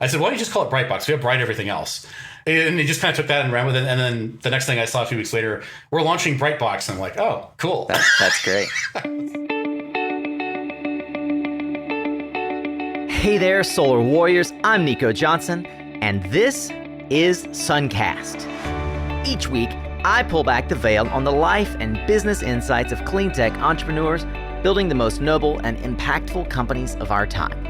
I said, why don't you just call it Brightbox? We have Bright everything else. And he just kind of took that and ran with it. And then the next thing I saw a few weeks later, we're launching Brightbox. And I'm like, oh, cool. That's great. Hey there, Solar Warriors. I'm Nico Johnson, and this is Suncast. Each week, I pull back the veil on the life and business insights of clean tech entrepreneurs building the most noble and impactful companies of our time.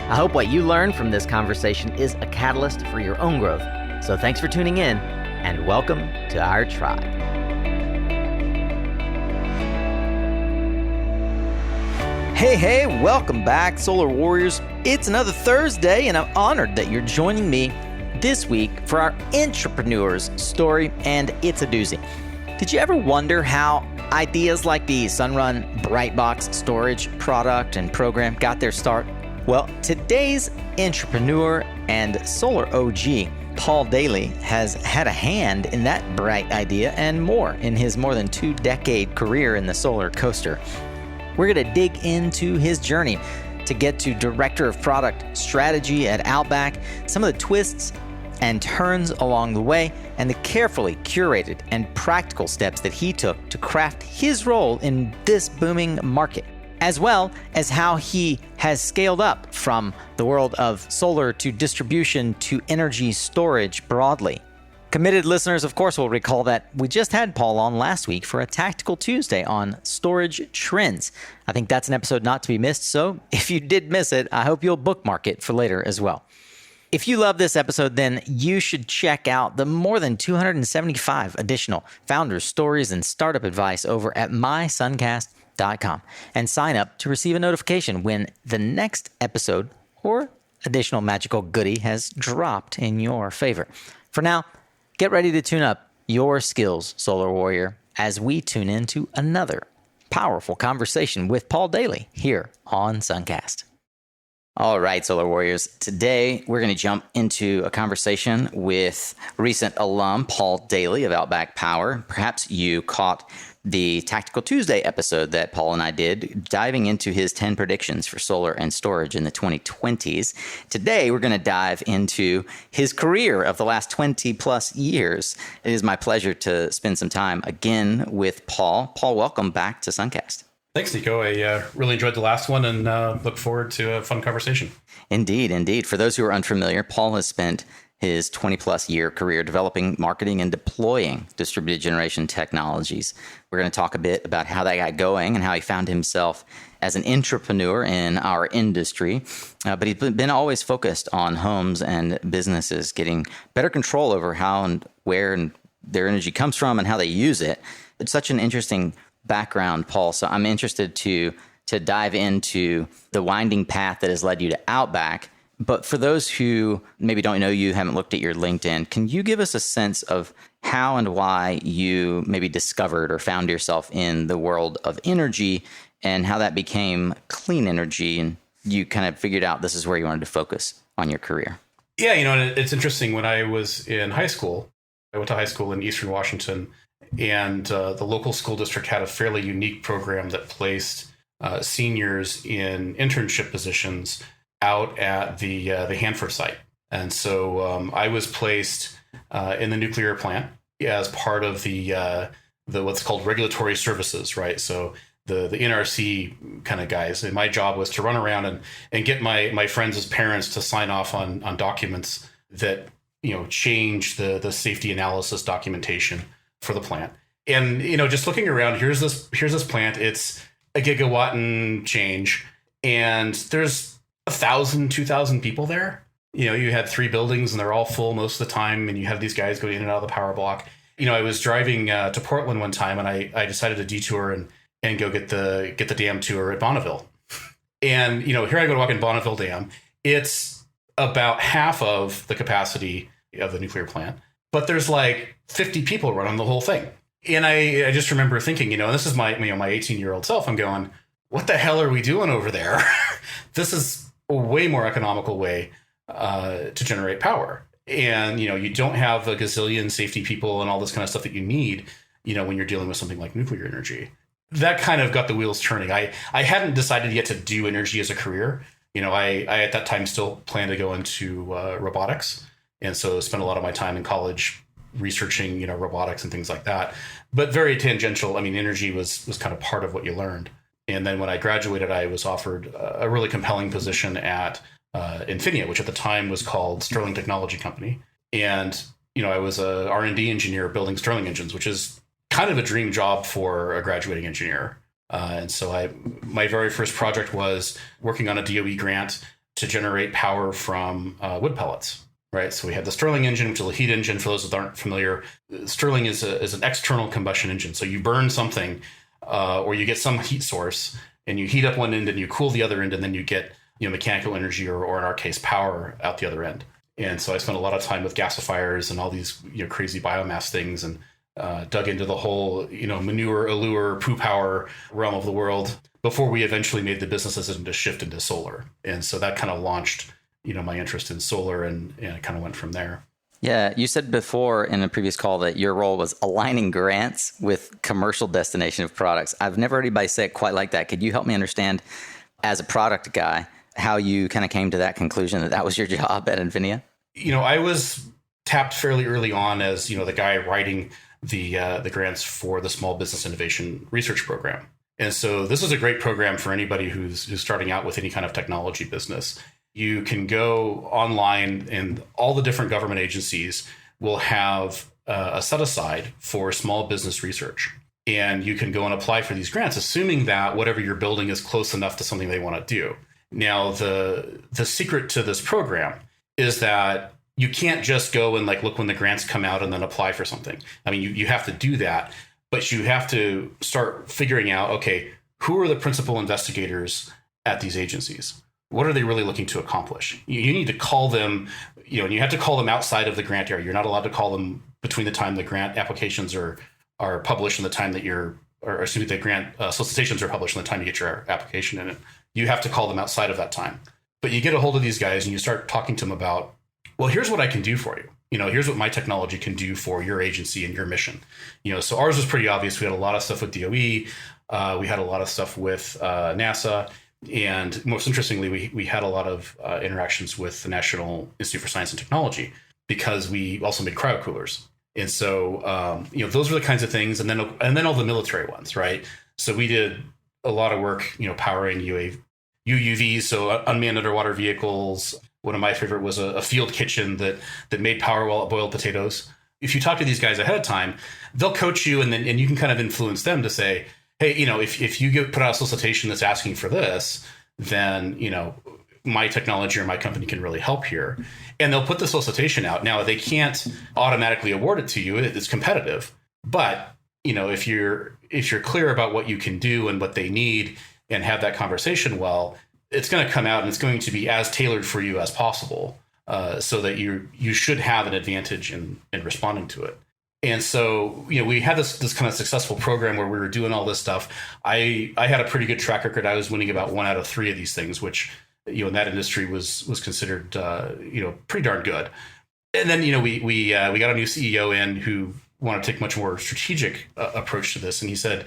I hope what you learn from this conversation is a catalyst for your own growth. So thanks for tuning in, and welcome to our tribe. Hey, welcome back, Solar Warriors. It's another Thursday, and I'm honored that you're joining me this week for our Intrapreneur's story, and it's a doozy. Did you ever wonder how ideas like the Sunrun Bright Box storage product and program got their start? Well, today's Intrapreneur and Solar OG, Paul Dailey, has had a hand in that bright idea and more in his more than 2-decade career in the solar coaster. We're going to dig into his journey to get to Director of Product Strategy at Outback, some of the twists and turns along the way, and the carefully curated and practical steps that he took to craft his role in this booming market, as well as how he has scaled up from the world of solar to distribution to energy storage broadly. Committed listeners, of course, will recall that we just had Paul on last week for a Tactical Tuesday on storage trends. I think that's an episode not to be missed, so if you did miss it, I hope you'll bookmark it for later as well. If you love this episode, then you should check out the more than 275 additional founders' stories and startup advice over at mysuncast.com and sign up to receive a notification when the next episode or additional magical goodie has dropped in your favor. For now, get ready to tune up your skills, Solar Warrior, as we tune into another powerful conversation with Paul Dailey here on Suncast. All right, Solar Warriors. Today, we're going to jump into a conversation with recent alum Paul Dailey of Outback Power. Perhaps you caught the Tactical Tuesday episode that Paul and I did, diving into his 10 predictions for solar and storage in the 2020s. Today, we're going to dive into his career of the last 20 plus years. It is my pleasure to spend some time again with Paul. Paul, welcome back to Suncast. Thanks, Nico. I really enjoyed the last one and look forward to a fun conversation. Indeed. For those who are unfamiliar, Paul has spent his 20-plus year career developing, marketing, and deploying distributed generation technologies. We're going to talk a bit about how that got going and how he found himself as an intrapreneur in our industry. But he's been always focused on homes and businesses getting better control over how and where and their energy comes from and how they use it. It's such an interesting background, Paul. So I'm interested to dive into the winding path that has led you to Outback. But for those who maybe don't know you, haven't looked at your LinkedIn, can you give us a sense of how and why you maybe discovered or found yourself in the world of energy and how that became clean energy and you kind of figured out this is where you wanted to focus on your career? Yeah, it's interesting. When I was in high school, I went to high school in Eastern Washington, and the local school district had a fairly unique program that placed seniors in internship positions out at the Hanford site. And so I was placed in the nuclear plant as part of the what's called regulatory services, right? So the NRC kind of guys. And my job was to run around and get my friends' parents to sign off on documents that change the safety analysis documentation for the plant. And just looking around, here's this plant. It's a gigawatt and change, and there's 1,000, 2,000 people there. You had 3 buildings and they're all full most of the time, and you have these guys going in and out of the power block. I was driving to Portland one time, and I decided to detour and go get the dam tour at Bonneville. And here I go to walk in Bonneville Dam. It's about half of the capacity of the nuclear plant, but there's like 50 people running the whole thing. And I just remember thinking, and this is my 18-year-old self. I'm going, what the hell are we doing over there? This is a way more economical way to generate power. And, you don't have a gazillion safety people and all this kind of stuff that you need, when you're dealing with something like nuclear energy. That kind of got the wheels turning. I hadn't decided yet to do energy as a career, I at that time still planned to go into robotics. And so spent a lot of my time in college researching, robotics and things like that, but very tangential. I mean, energy was kind of part of what you learned. And then when I graduated, I was offered a really compelling position at Infinia, which at the time was called Sterling Technology Company. And, I was a R&D engineer building Sterling engines, which is kind of a dream job for a graduating engineer. And so my very first project was working on a DOE grant to generate power from wood pellets. Right, so we had the Sterling engine, which is a heat engine. For those that aren't familiar, Sterling is an external combustion engine. So you burn something, or you get some heat source, and you heat up one end and you cool the other end, and then you get mechanical energy, or in our case, power out the other end. And so I spent a lot of time with gasifiers and all these crazy biomass things, and dug into the whole manure, allure, poo power realm of the world before we eventually made the business decision to shift into solar. And so that kind of launched my interest in solar, and it kind of went from there. Yeah, you said before in a previous call that your role was aligning grants with commercial destination of products. I've never heard anybody say it quite like that. Could you help me understand, as a product guy, how you kind of came to that conclusion that was your job at Infinia? I was tapped fairly early on as the guy writing the grants for the Small Business Innovation Research Program. And so this is a great program for anybody who's starting out with any kind of technology business. You can go online, and all the different government agencies will have a set aside for small business research. And you can go and apply for these grants, assuming that whatever you're building is close enough to something they want to do. Now, the secret to this program is that you can't just go and look when the grants come out and then apply for something. I mean, you have to do that, but you have to start figuring out, okay, who are the principal investigators at these agencies? What are they really looking to accomplish? You need to call them, and you have to call them outside of the grant area. You're not allowed to call them between the time the grant applications are published and the time that the grant solicitations are published and the time you get your application in it. You have to call them outside of that time. But you get a hold of these guys and you start talking to them about, well, here's what I can do for you. Here's what my technology can do for your agency and your mission. So ours was pretty obvious. We had a lot of stuff with DOE. We had a lot of stuff with NASA. And most interestingly, we had a lot of interactions with the National Institute for Science and Technology, because we also made cryocoolers. And so, those were the kinds of things. And then all the military ones, right? So we did a lot of work, powering UUVs, so unmanned underwater vehicles. One of my favorite was a field kitchen that made power while it boiled potatoes. If you talk to these guys ahead of time, they'll coach you, and you can kind of influence them to say, hey, if you put out a solicitation that's asking for this, then, my technology or my company can really help here. And they'll put the solicitation out. Now, they can't automatically award it to you. It's competitive. But, if you're clear about what you can do and what they need and have that conversation, well, it's going to come out and it's going to be as tailored for you as possible, so that you should have an advantage in responding to it. And so, we had this kind of successful program where we were doing all this stuff. I had a pretty good track record. I was winning about 1 out of 3 of these things, which, in that industry was considered, pretty darn good. And then, we got a new CEO in who wanted to take a much more strategic approach to this. And he said,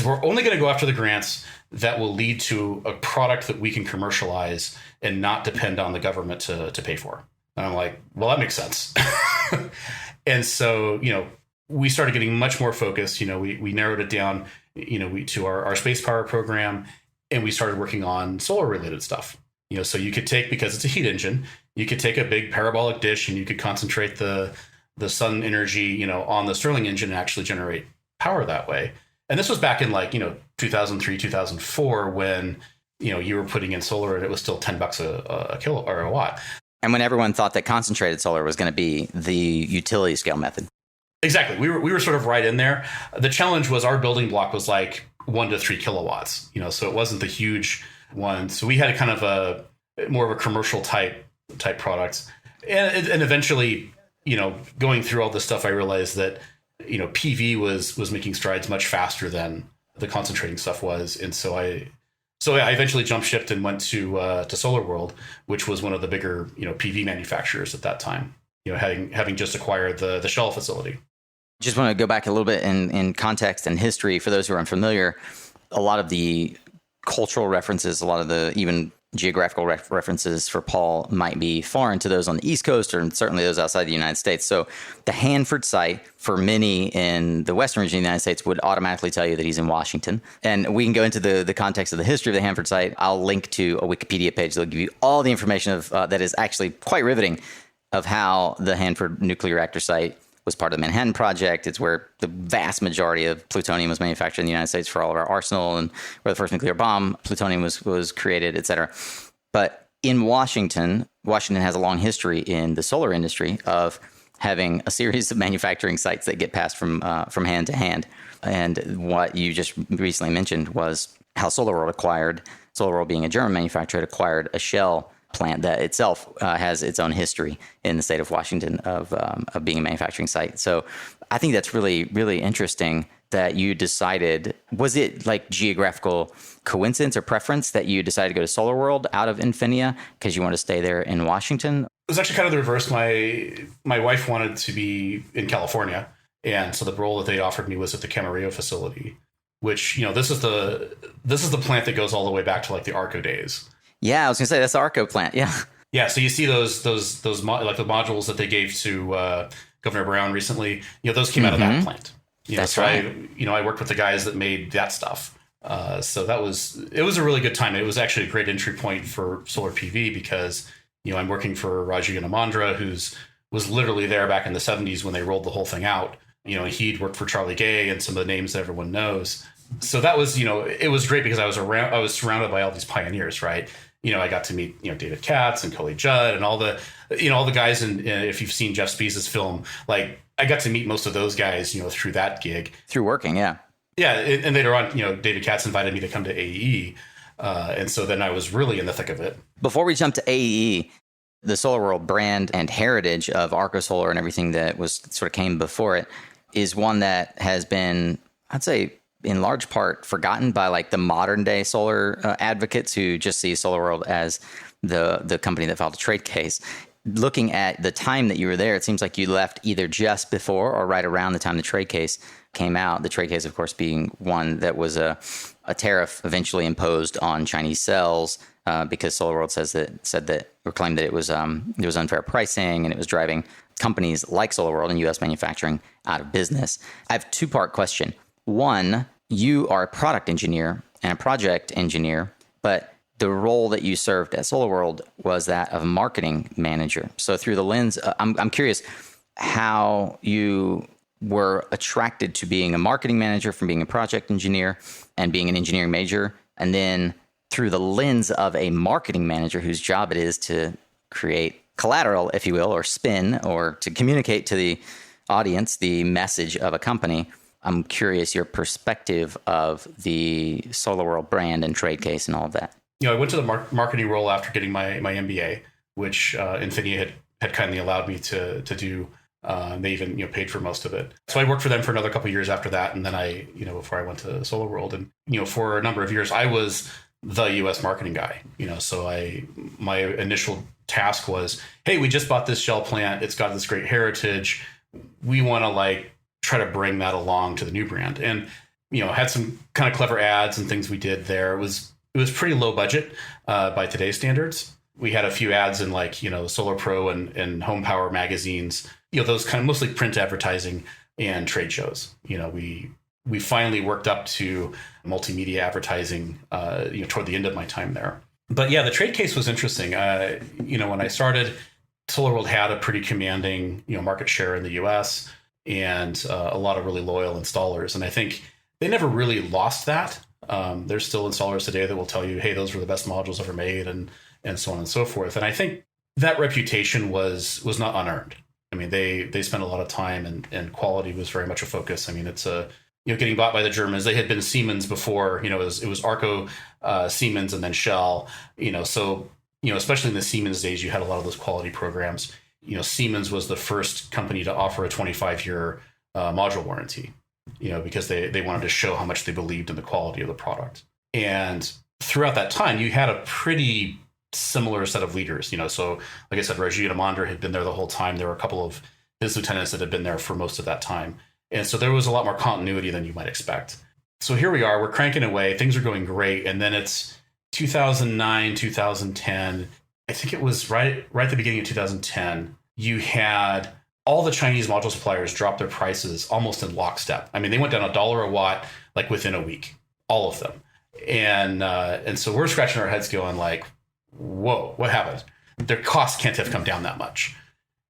we're only going to go after the grants that will lead to a product that we can commercialize and not depend on the government to pay for. And I'm like, well, that makes sense. And so, we started getting much more focused. We narrowed it down, to our space power program, and we started working on solar related stuff. So you could take, because it's a heat engine, you could take a big parabolic dish and you could concentrate the sun energy, on the Sterling engine and actually generate power that way. And this was back in 2003, 2004, when, you were putting in solar and it was still $10 a kilo or a watt. And when everyone thought that concentrated solar was going to be the utility scale method. Exactly. We were sort of right in there. The challenge was our building block was 1 to 3 kilowatts, so it wasn't the huge one. So we had a kind of more of a commercial type product. And eventually, going through all this stuff, I realized that, PV was making strides much faster than the concentrating stuff was. And so I eventually jumped shipped and went to Solar World, which was one of the bigger, PV manufacturers at that time, having just acquired the Shell facility. Just want to go back a little bit in context and history for those who are unfamiliar. A lot of the cultural references, a lot of the even geographical references for Paul might be foreign to those on the East Coast, or certainly those outside the United States. So the Hanford site, for many in the Western region of the United States, would automatically tell you that he's in Washington. And we can go into the context of the history of the Hanford site. I'll link to a Wikipedia page that'll give you all the information that is actually quite riveting of how the Hanford nuclear reactor site was part of the Manhattan Project. It's where the vast majority of plutonium was manufactured in the United States for all of our arsenal, and where the first nuclear bomb, plutonium was created, et cetera. But in Washington has a long history in the solar industry of having a series of manufacturing sites that get passed from hand to hand. And what you just recently mentioned was how SolarWorld being a German manufacturer, had acquired a shell plant that itself has its own history in the state of Washington of being a manufacturing site. So I think that's really, really interesting that you decided. Was it like geographical coincidence or preference that you decided to go to SolarWorld out of Infinia because you want to stay there in Washington? It was actually kind of the reverse. My wife wanted to be in California, and so the role that they offered me was at the Camarillo facility, which, this is the plant that goes all the way back to like the Arco days. Yeah, I was going to say that's the Arco plant. Yeah. Yeah. So you see those like the modules that they gave to Governor Brown recently. Those came out of that plant. That's right. I worked with the guys that made that stuff. So it was a really good time. It was actually a great entry point for solar PV because I'm working for Rajiv Namandra, was literally there back in the 70s when they rolled the whole thing out. He'd worked for Charlie Gay and some of the names that everyone knows. So that was, it was great because I was surrounded by all these pioneers, right? I got to meet, David Katz and Coley Judd and all the guys. And if you've seen Jeff Spees' film, like I got to meet most of those guys, through that gig. Through working, yeah. Yeah. And later on, David Katz invited me to come to AEE. And so then I was really in the thick of it. Before we jump to AEE, the SolarWorld brand and heritage of Arco Solar and everything that was sort of came before it is one that has been, I'd say, in large part forgotten by like the modern day solar advocates who just see SolarWorld as the company that filed a trade case. Looking at the time that you were there, it seems like you left either just before or right around the time the trade case came out. The trade case, of course, being one that was a tariff eventually imposed on Chinese cells because SolarWorld claimed that it was unfair pricing and it was driving companies like SolarWorld and U.S. manufacturing out of business. I have a two-part question. One, you are a product engineer and a project engineer, but the role that you served at SolarWorld was that of marketing manager. So through the lens, I'm curious how you were attracted to being a marketing manager from being a project engineer and being an engineering major, and then through the lens of a marketing manager whose job it is to create collateral, if you will, or spin, or to communicate to the audience the message of a company. I'm curious your perspective of the SolarWorld brand and trade case and all of that. I went to the marketing role after getting my MBA, which Infinia had kindly allowed me to do. They even paid for most of it. So I worked for them for another couple of years after that, and then before I went to SolarWorld, and for a number of years I was the U.S. marketing guy. So my initial task was, hey, we just bought this shell plant. It's got this great heritage. We want to try to bring that along to the new brand, and had some kind of clever ads and things we did there. It was pretty low budget by today's standards. We had a few ads in Solar Pro and Home Power magazines. Those kind of mostly print advertising and trade shows. We finally worked up to multimedia advertising. Toward the end of my time there. But yeah, the trade case was interesting. When I started, SolarWorld had a pretty commanding market share in the U.S. and a lot of really loyal installers. And I think they never really lost that. There's still installers today that will tell you, hey, those were the best modules ever made and so on and so forth. And I think that reputation was not unearned. I mean, they spent a lot of time and quality was very much a focus. I mean, it's getting bought by the Germans. They had been Siemens before, it was Arco, Siemens, and then Shell, so, especially in the Siemens days, you had a lot of those quality programs. Siemens was the first company to offer a 25-year module warranty, because they wanted to show how much they believed in the quality of the product. And throughout that time, you had a pretty similar set of leaders, so like I said, Rajiv Namandra had been there the whole time. There were a couple of his lieutenants that had been there for most of that time. And so there was a lot more continuity than you might expect. So here we are, we're cranking away, things are going great. And then it's 2009, 2010, I think it was right at the beginning of 2010, you had all the Chinese module suppliers drop their prices almost in lockstep. I mean, they went down $1 a watt like within a week, all of them. And so we're scratching our heads going like, whoa, what happened? Their costs can't have come down that much.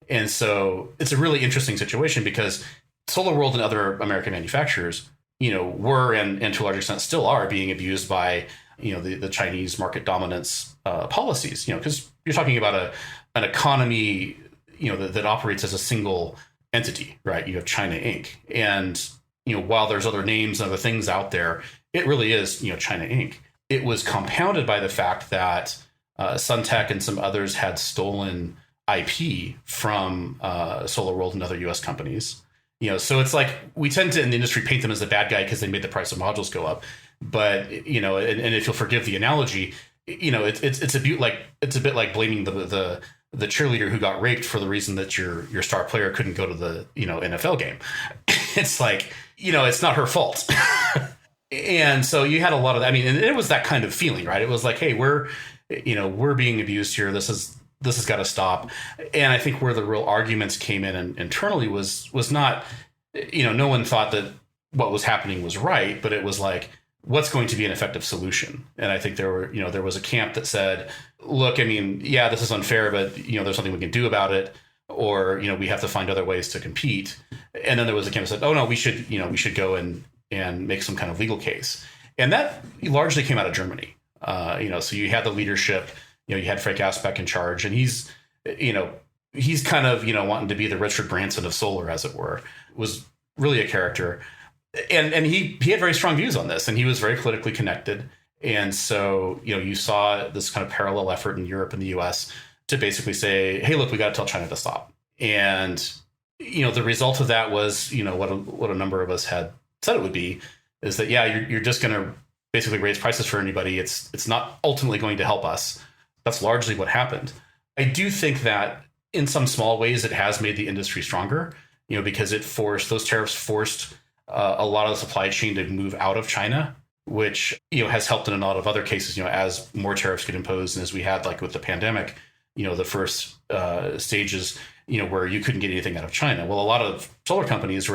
And so it's a really interesting situation because SolarWorld and other American manufacturers, were and to a large extent still are being abused by, the Chinese market dominance policies, because you're talking about an economy, that operates as a single entity, right? You have China Inc. And, while there's other names and other things out there, it really is, China Inc. It was compounded by the fact that SunTech and some others had stolen IP from SolarWorld and other US companies. So it's like we tend to in the industry paint them as the bad guy because they made the price of modules go up. But, and if you'll forgive the analogy, it's a bit like blaming the cheerleader who got raped for the reason that your star player couldn't go to the, NFL game. It's like, it's not her fault. And so you had a lot of, and it was that kind of feeling, right? It was like, hey, we're being abused here. This has got to stop. And I think where the real arguments came in and internally was not, no one thought that what was happening was right, but it was like, what's going to be an effective solution? And I think there was a camp that said, look, this is unfair, but there's something we can do about it, or we have to find other ways to compete. And then there was a camp that said, oh no, we should go and make some kind of legal case. And that largely came out of Germany. So you had the leadership, you had Frank Asbeck in charge, and he's kind of, wanting to be the Richard Branson of solar, as it were. Was really a character. And he had very strong views on this, and he was very politically connected. And so, you saw this kind of parallel effort in Europe and the US to basically say, hey, look, we got to tell China to stop. And, the result of that was, what a number of us had said it would be, is that, yeah, you're just going to basically raise prices for anybody. It's not ultimately going to help us. That's largely what happened. I do think that in some small ways, it has made the industry stronger, because those tariffs forced a lot of the supply chain to move out of China, which, has helped in a lot of other cases, as more tariffs get imposed. And as we had like with the pandemic, the first stages, where you couldn't get anything out of China. Well, a lot of solar companies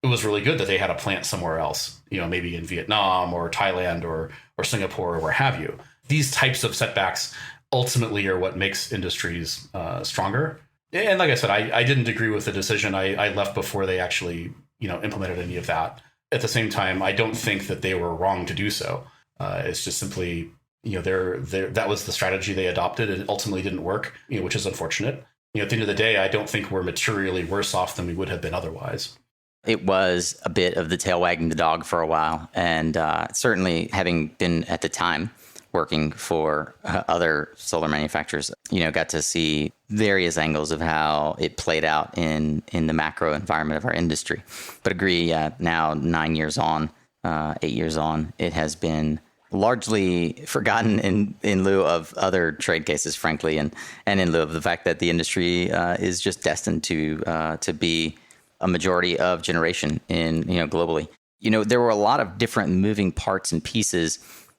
it was really good that they had a plant somewhere else, maybe in Vietnam or Thailand or Singapore or where have you. These types of setbacks ultimately are what makes industries stronger. And like I said, I didn't agree with the decision. I left before they actually, implemented any of that. At the same time, I don't think that they were wrong to do so. It's just simply, that was the strategy they adopted. It ultimately didn't work, which is unfortunate. At the end of the day, I don't think we're materially worse off than we would have been otherwise. It was a bit of the tail wagging the dog for a while. And certainly having been at the time working for other solar manufacturers, got to see various angles of how it played out in the macro environment of our industry. But agree, now 9 years on, 8 years on, it has been largely forgotten in lieu of other trade cases, frankly, and in lieu of the fact that the industry is just destined to be a majority of generation globally. There were a lot of different moving parts and pieces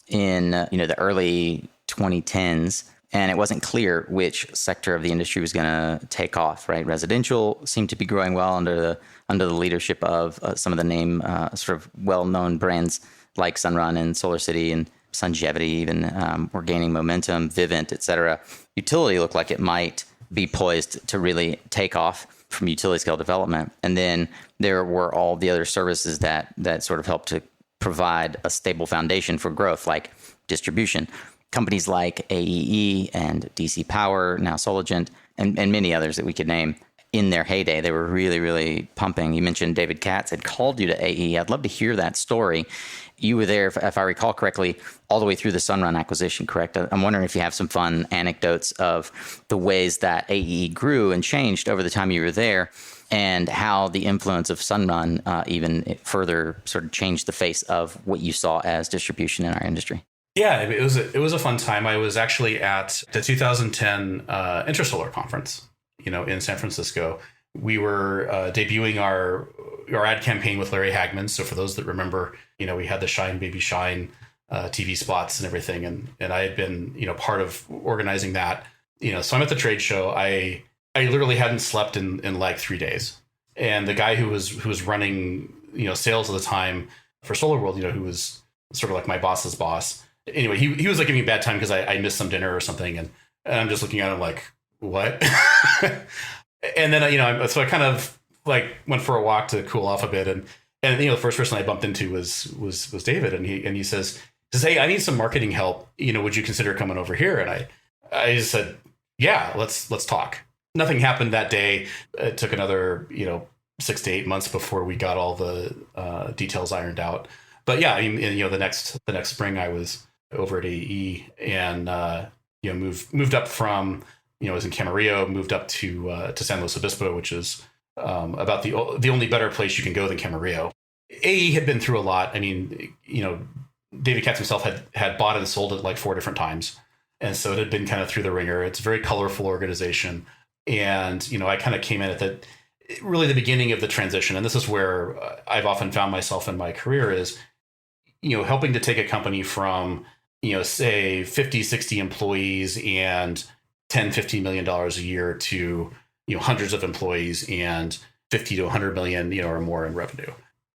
in the early 2010s, and it wasn't clear which sector of the industry was going to take off. Right, residential seemed to be growing well under the leadership of some of the name sort of well-known brands like Sunrun and SolarCity and Sungevity even were gaining momentum, Vivint, et cetera. Utility looked like it might be poised to really take off from utility scale development. And then there were all the other services that sort of helped to provide a stable foundation for growth, like distribution. Companies like AEE and DC Power, now Solagent, and many others that we could name. In their heyday, they were really, really pumping. You mentioned David Katz had called you to AE. I'd love to hear that story. You were there, if I recall correctly, all the way through the Sunrun acquisition, correct? I'm wondering if you have some fun anecdotes of the ways that AE grew and changed over the time you were there, and how the influence of Sunrun even further sort of changed the face of what you saw as distribution in our industry. Yeah, it was a fun time. I was actually at the 2010 Intersolar conference, in San Francisco. We were debuting our ad campaign with Larry Hagman. So for those that remember, we had the Shine Baby Shine TV spots and everything. And I had been, part of organizing that, so I'm at the trade show. I literally hadn't slept in like 3 days. And the guy who was running, sales at the time for Solar World, who was sort of like my boss's boss. Anyway, he was like giving me a bad time because I missed some dinner or something. And I'm just looking at him like, what? And then, so I kind of like went for a walk to cool off a bit. And the first person I bumped into was David. And he says, hey, I need some marketing help. Would you consider coming over here? And I just said, yeah, let's talk. Nothing happened that day. It took another, 6 to 8 months before we got all the details ironed out. But yeah, the next spring I was over at AE and, moved up from, I was in Camarillo, moved up to San Luis Obispo, which is about the only better place you can go than Camarillo. AE had been through a lot. I mean, David Katz himself had bought and sold it like 4 different times. And so it had been kind of through the ringer. It's a very colorful organization. And, I kind of came in at really the beginning of the transition. And this is where I've often found myself in my career is, helping to take a company from, say 50, 60 employees and $10-15 million a year to, hundreds of employees and 50 to 100 million, or more in revenue.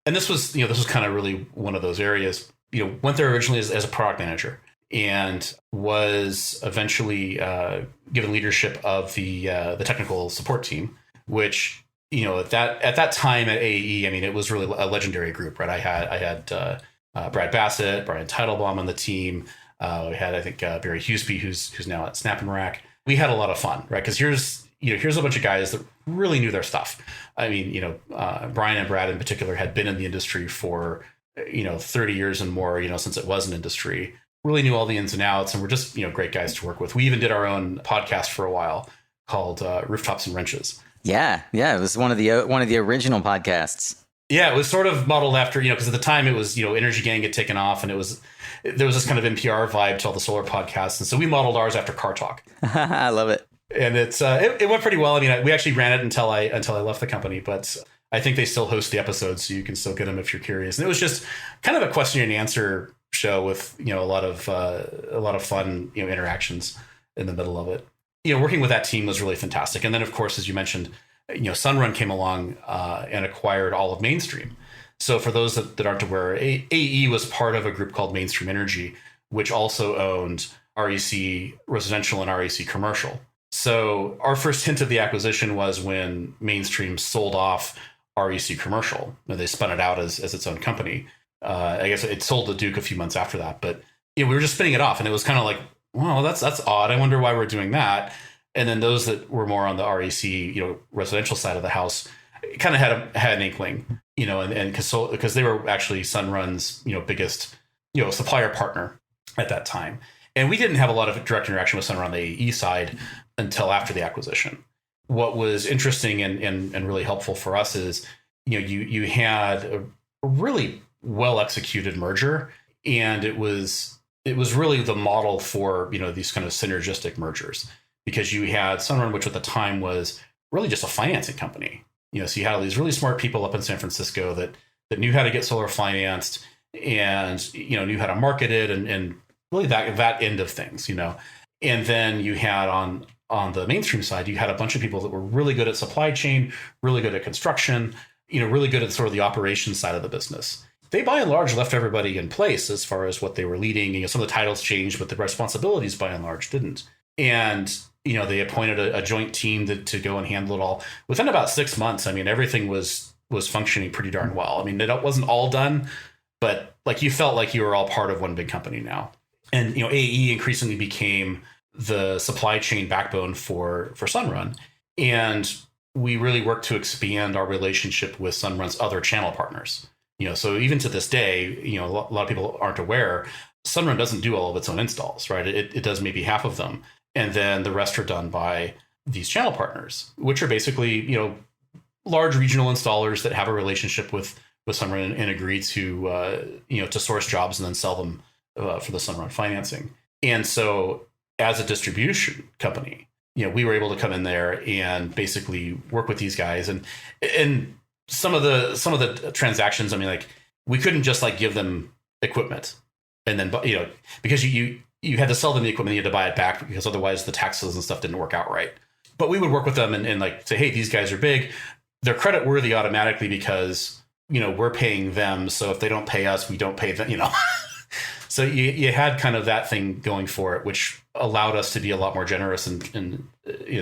And this was kind of really one of those areas, went there originally as a product manager and was eventually given leadership of the technical support team, which, at that time at AE, I mean, it was really a legendary group, right? I had Brad Bassett, Brian Teitelbaum on the team. We had, I think, Barry Huseby, who's now at Snap and Rack. We had a lot of fun, right? Because here's a bunch of guys that really knew their stuff. I mean, Brian and Brad in particular had been in the industry for, 30 years and more, since it was an industry, really knew all the ins and outs and were just, great guys to work with. We even did our own podcast for a while called Rooftops and Wrenches. Yeah. It was one of the original podcasts. Yeah, it was sort of modeled after, because at the time it was, Energy Gang had taken off and there was this kind of NPR vibe to all the solar podcasts. And so we modeled ours after Car Talk. I love it. And it went pretty well. I mean, we actually ran it until I left the company, but I think they still host the episodes, so you can still get them if you're curious. And it was just kind of a question and answer show with, a lot of fun, interactions in the middle of it. Working with that team was really fantastic. And then, of course, as you mentioned, Sunrun came along and acquired all of Mainstream. So for those that aren't aware, AE was part of a group called Mainstream Energy, which also owned REC Residential and REC Commercial. So our first hint of the acquisition was when Mainstream sold off REC Commercial. They spun it out as its own company. I guess it sold to Duke a few months after that. But we were just spinning it off, and it was kind of like, well, that's odd. I wonder why we're doing that. And then those that were more on the REC, residential side of the house, kind of had an inkling, and because they were actually Sunrun's, biggest, supplier partner at that time. And we didn't have a lot of direct interaction with Sunrun on the AE side until after the acquisition. What was interesting and really helpful for us is, you had a really well executed merger, and it was really the model for, these kind of synergistic mergers. Because you had Sunrun, which at the time was really just a financing company. So you had all these really smart people up in San Francisco that knew how to get solar financed and, knew how to market it and really that end of things, And then you had on the Mainstream side, you had a bunch of people that were really good at supply chain, really good at construction, really good at sort of the operations side of the business. They, by and large, left everybody in place as far as what they were leading. Some of the titles changed, but the responsibilities, by and large, didn't. And they appointed a joint team to go and handle it all. Within about 6 months, I mean, everything was functioning pretty darn well. I mean, it wasn't all done, but like you felt like you were all part of one big company now. And AE increasingly became the supply chain backbone for Sunrun, and we really worked to expand our relationship with Sunrun's other channel partners. So even to this day, a lot of people aren't aware, Sunrun doesn't do all of its own installs, right? It does maybe half of them. And then the rest are done by these channel partners, which are basically, large regional installers that have a relationship with Sunrun and agree to, to source jobs and then sell them for the Sunrun financing. And so as a distribution company, we were able to come in there and basically work with these guys. And some of the transactions, I mean, like we couldn't just like give them equipment. And then, because you had to sell them the equipment, you had to buy it back because otherwise the taxes and stuff didn't work out right. But we would work with them and like say, hey, these guys are big. They're credit worthy automatically because, we're paying them. So if they don't pay us, we don't pay them, So you had kind of that thing going for it, which allowed us to be a lot more generous in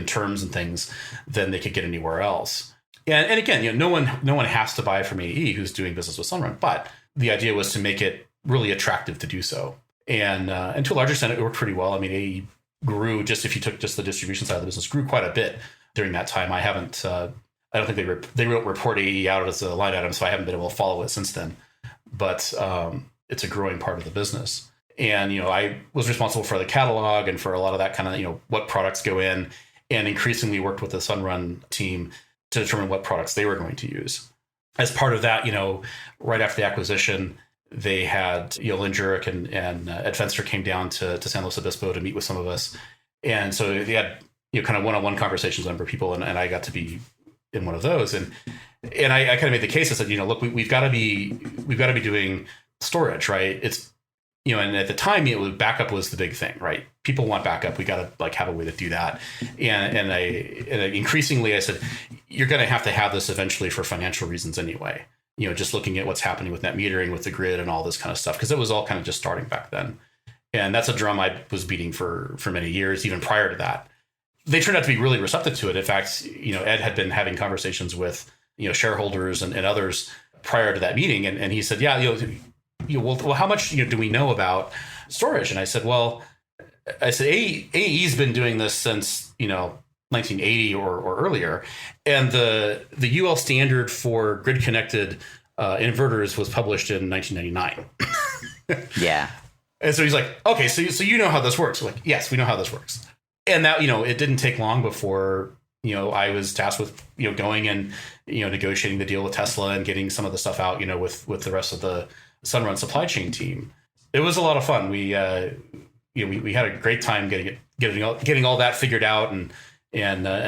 terms and things than they could get anywhere else. And again, no one has to buy from AE who's doing business with Sunrun, but the idea was to make it really attractive to do so. And to a large extent, it worked pretty well. I mean, AE grew, just if you took just the distribution side of the business, grew quite a bit during that time. I don't think they wrote report AE out as a line item, so I haven't been able to follow it since then. But it's a growing part of the business. And, I was responsible for the catalog and for a lot of that kind of, what products go in, and increasingly worked with the Sunrun team to determine what products they were going to use. As part of that, right after the acquisition, they had Lynn Jurek and Ed Fenster came down to San Luis Obispo to meet with some of us. And so they had, kind of one-on-one conversations with a number of people, and I got to be in one of those. And I kind of made the case. I said, look, we've got to be doing storage, right? It's, and at the time backup was the big thing, right? People want backup. We got to have a way to do that. And I increasingly I said, you're going to have this eventually for financial reasons anyway. Just looking at what's happening with net metering, with the grid and all this kind of stuff, because it was all kind of just starting back then. And that's a drum I was beating for many years, even prior to that. They turned out to be really receptive to it. In fact, Ed had been having conversations with, shareholders and others prior to that meeting. And he said, yeah, well, how much do we know about storage? And I said, AE's been doing this since 1980 or earlier, and the UL standard for grid connected inverters was published in 1999. Yeah. And so he's like, okay, so you know how this works? We're like, yes, we know how this works. And that it didn't take long before I was tasked with going and negotiating the deal with Tesla and getting some of the stuff out with the rest of the Sunrun supply chain team. It was a lot of fun. We had a great time getting all that figured out and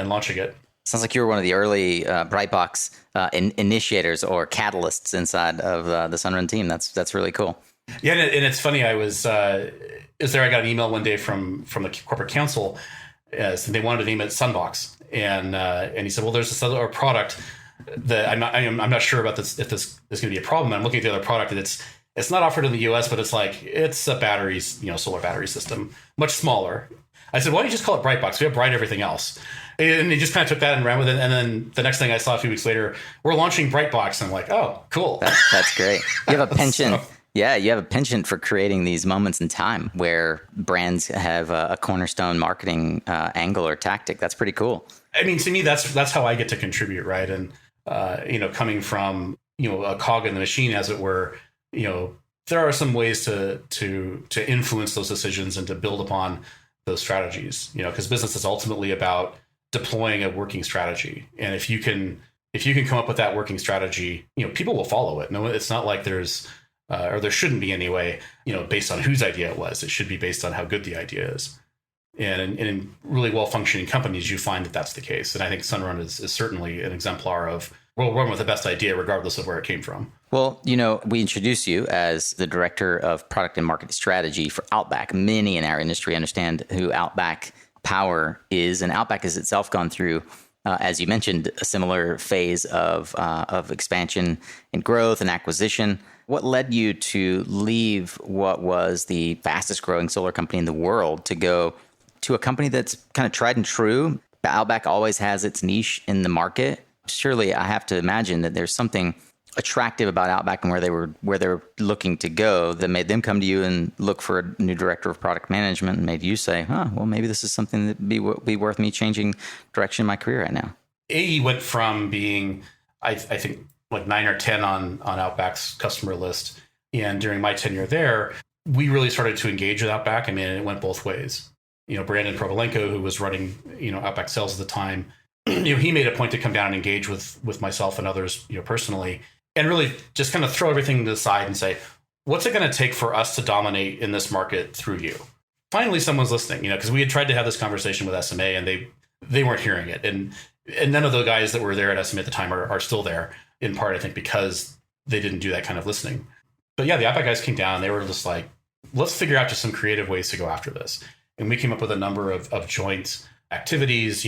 launching it. Sounds like you were one of the early Brightbox initiators or catalysts inside of the Sunrun team. That's really cool. Yeah, and it's funny. I was there. I got an email one day from the corporate counsel. So they wanted to name it Sunbox, and he said, well, there's this other product that I'm not sure about this, if this is going to be a problem. I'm looking at the other product, and it's not offered in the US, but it's a batteries, solar battery system, much smaller. I said, why don't you just call it Brightbox? We have Bright everything else. And he just kind of took that and ran with it. And then the next thing I saw a few weeks later, we're launching Brightbox. And I'm like, oh, cool. That's great. You have a penchant. Yeah, you have a penchant for creating these moments in time where brands have a cornerstone marketing angle or tactic. That's pretty cool. I mean, to me, that's how I get to contribute, right? And coming from a cog in the machine, as it were, there are some ways to influence those decisions and to build upon those strategies. Because business is ultimately about deploying a working strategy, and if you can come up with that working strategy, people will follow it. No, it's not like there's or there shouldn't be anyway, based on whose idea it was. It should be based on how good the idea is. And in really well-functioning companies, you find that that's the case. And I think Sunrun is certainly an exemplar of, we'll run with the best idea regardless of where it came from. Well, we introduced you as the director of product and market strategy for Outback. Many in our industry understand who Outback Power is. And Outback has itself gone through, as you mentioned, a similar phase of expansion and growth and acquisition. What led you to leave what was the fastest growing solar company in the world to go to a company that's kind of tried and true? Outback always has its niche in the market. Surely I have to imagine that there's something attractive about Outback and where they were looking to go that made them come to you and look for a new director of product management and made you say, well, maybe this is something that be worth me changing direction in my career right now. AE went from being, I think, like 9 or 10 on Outback's customer list. And during my tenure there, we really started to engage with Outback. I mean, it went both ways. Brandon Provolenko, who was running, Outback sales at the time, he made a point to come down and engage with myself and others, personally, and really just kind of throw everything to the side and say, what's it going to take for us to dominate in this market through you? Finally, someone's listening, because we had tried to have this conversation with SMA and they weren't hearing it. And none of the guys that were there at SMA at the time are still there, in part, I think, because they didn't do that kind of listening. But yeah, the Outback guys came down. They were just like, let's figure out just some creative ways to go after this. And we came up with a number of joint activities.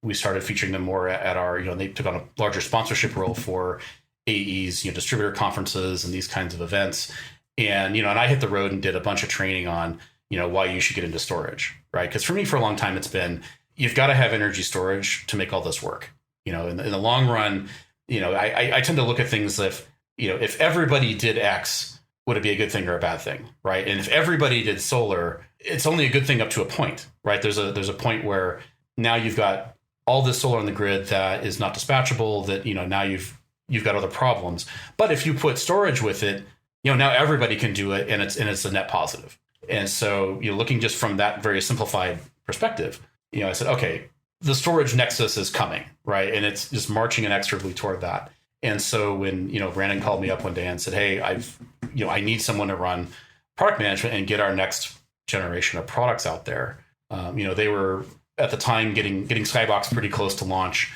We started featuring them more at our, they took on a larger sponsorship role for AE's, distributor conferences and these kinds of events. And, and I hit the road and did a bunch of training on, why you should get into storage, right? Because for me, for a long time, it's been, you've got to have energy storage to make all this work. In the long run, I tend to look at things if everybody did X, would it be a good thing or a bad thing, right? And if everybody did solar, it's only a good thing up to a point, right? There's a point where now you've got all this solar on the grid that is not dispatchable, that, now you've got other problems. But if you put storage with it, now everybody can do it, and it's a net positive. And so, looking just from that very simplified perspective, I said, okay, the storage nexus is coming, right? And it's just marching inexorably toward that. And so when, Brandon called me up one day and said, hey, I need someone to run product management and get our next generation of products out there. They were at the time getting Skybox pretty close to launch,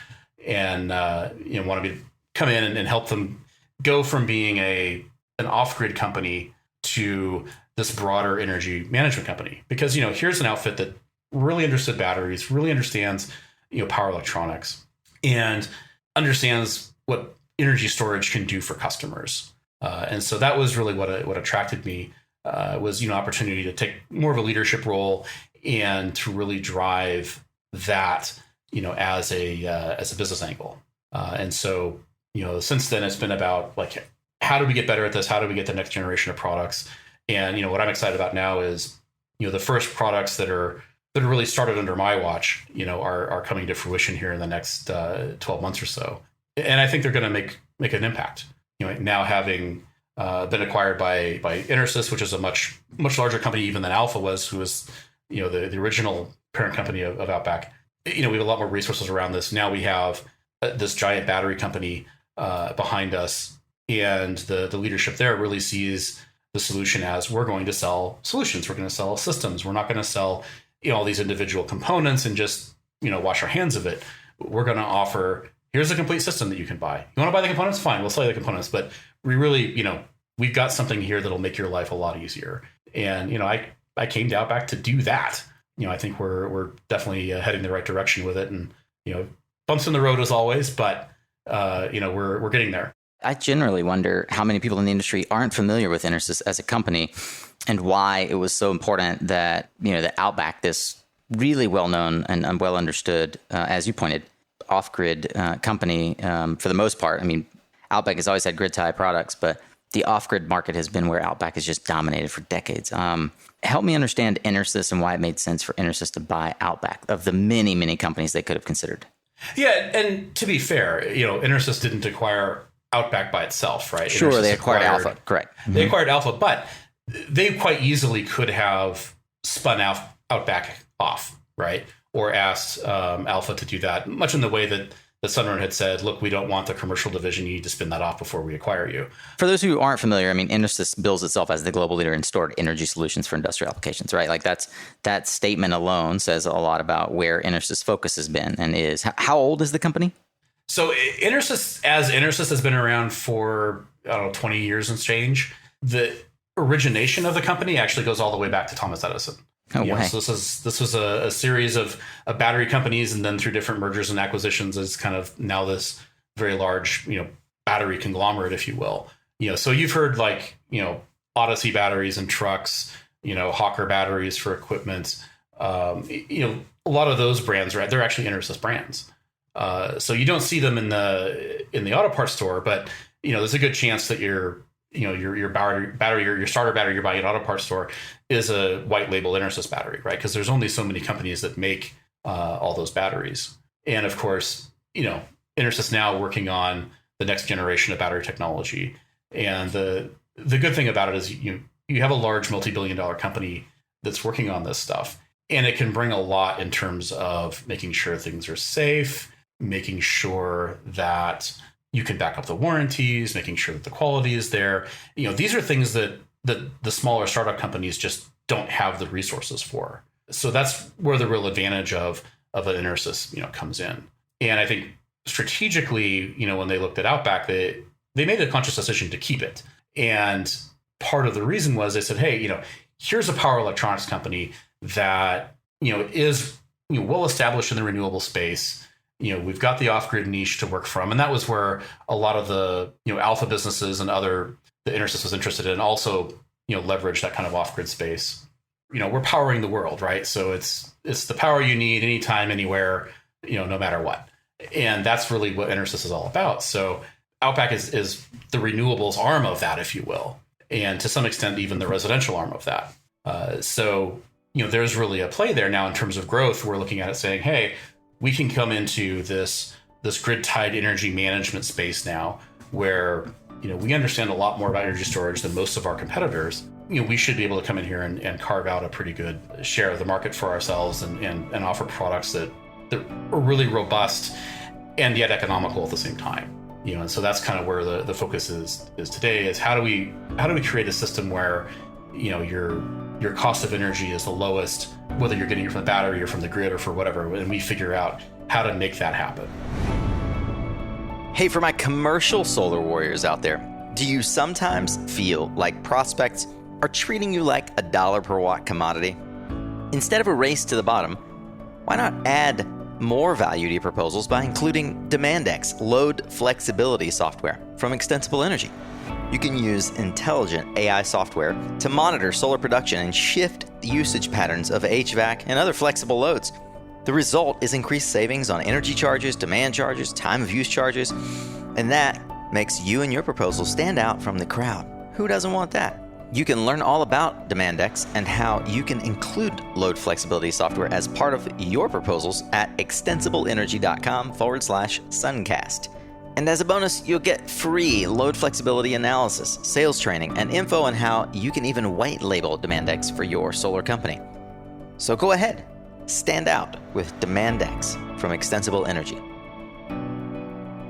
and, wanted me to come in and help them go from being an off-grid company to this broader energy management company. Because, here's an outfit that really understood batteries, really understands, power electronics, and understands what energy storage can do for customers. And so that was really what attracted me, was, opportunity to take more of a leadership role and to really drive that, as a business angle. And so, since then it's been about like, how do we get better at this? How do we get the next generation of products? And, what I'm excited about now is, the first products that are really started under my watch, are coming to fruition here in the next 12 months or so. And I think they're going to make an impact. Now having been acquired by Intersys, which is a much larger company even than Alpha was, who was, the original parent company of Outback. We have a lot more resources around this. Now we have this giant battery company behind us, and the leadership there really sees the solution as, we're going to sell solutions. We're going to sell systems. We're not going to sell all these individual components and just wash our hands of it. We're going to offer, here's a complete system that you can buy. You want to buy the components? Fine, we'll sell you the components. But we really, we've got something here that'll make your life a lot easier. And I came to Outback to do that. I think we're definitely heading the right direction with it. And bumps in the road as always, but we're getting there. I generally wonder how many people in the industry aren't familiar with Intersys as a company, and why it was so important that, that Outback, this really well-known and well understood, as you pointed, off-grid company, for the most part. I mean, Outback has always had grid-tie products, but the off-grid market has been where Outback has just dominated for decades. Help me understand Intersys and why it made sense for Intersys to buy Outback, of the many, many companies they could have considered. Yeah, and to be fair, Intersys didn't acquire Outback by itself, right? Sure, Intersys they acquired Alpha, correct. They acquired Alpha, but they quite easily could have spun Outback off, right? Or asked Alpha to do that, much in the way that Sunrun had said, look, we don't want the commercial division. You need to spin that off before we acquire you. For those who aren't familiar, I mean, Intersys bills itself as the global leader in stored energy solutions for industrial applications, right? Like that statement alone says a lot about where Intersys' focus has been and is. How old is the company? So Intersys has been around for, 20 years and change. The origination of the company actually goes all the way back to Thomas Edison. Oh, wow. So this was a series of battery companies, and then through different mergers and acquisitions is kind of now this very large, battery conglomerate, if you will. So you've heard like, Odyssey batteries and trucks, Hawker batteries for equipment. A lot of those brands, right? They're actually Intersys brands. So you don't see them in the auto parts store, but there's a good chance that your battery, your starter battery you're buying at an auto parts store is a white label Intersys battery, right? Because there's only so many companies that make all those batteries. And of course, Intersys now working on the next generation of battery technology. And the good thing about it is you have a large multi-billion-dollar company that's working on this stuff, and it can bring a lot in terms of making sure things are safe, making sure that you can back up the warranties, making sure that the quality is there. These are things that the smaller startup companies just don't have the resources for. So that's where the real advantage of an Intersys, comes in. And I think strategically, when they looked at Outback, they made a conscious decision to keep it. And part of the reason was they said, hey, here's a power electronics company that, is well established in the renewable space. We've got the off-grid niche to work from. And that was where a lot of the, alpha businesses and other the Intersys was interested in also, leverage that kind of off-grid space. We're powering the world, right? So it's the power you need anytime, anywhere, no matter what. And that's really what Intersys is all about. So Outback is the renewables arm of that, if you will. And to some extent, even the residential arm of that. So there's really a play there now in terms of growth. We're looking at it saying, hey, we can come into this grid-tied energy management space now where, we understand a lot more about energy storage than most of our competitors. We should be able to come in here and carve out a pretty good share of the market for ourselves and offer products that are really robust and yet economical at the same time. And so that's kind of where the focus is today is how do we create a system where, your cost of energy is the lowest, whether you're getting it from the battery or from the grid or for whatever, and we figure out how to make that happen. Hey, for my commercial solar warriors out there, do you sometimes feel like prospects are treating you like a dollar per watt commodity? Instead of a race to the bottom, why not add more value to your proposals by including DemandX load flexibility software from Extensible Energy? You can use intelligent AI software to monitor solar production and shift the usage patterns of HVAC and other flexible loads. The result is increased savings on energy charges, demand charges, time of use charges, and that makes you and your proposal stand out from the crowd. Who doesn't want that? You can learn all about DemandX and how you can include load flexibility software as part of your proposals at extensibleenergy.com/suncast. And as a bonus, you'll get free load flexibility analysis, sales training, and info on how you can even white label DemandX for your solar company. So go ahead, stand out with DemandX from Extensible Energy.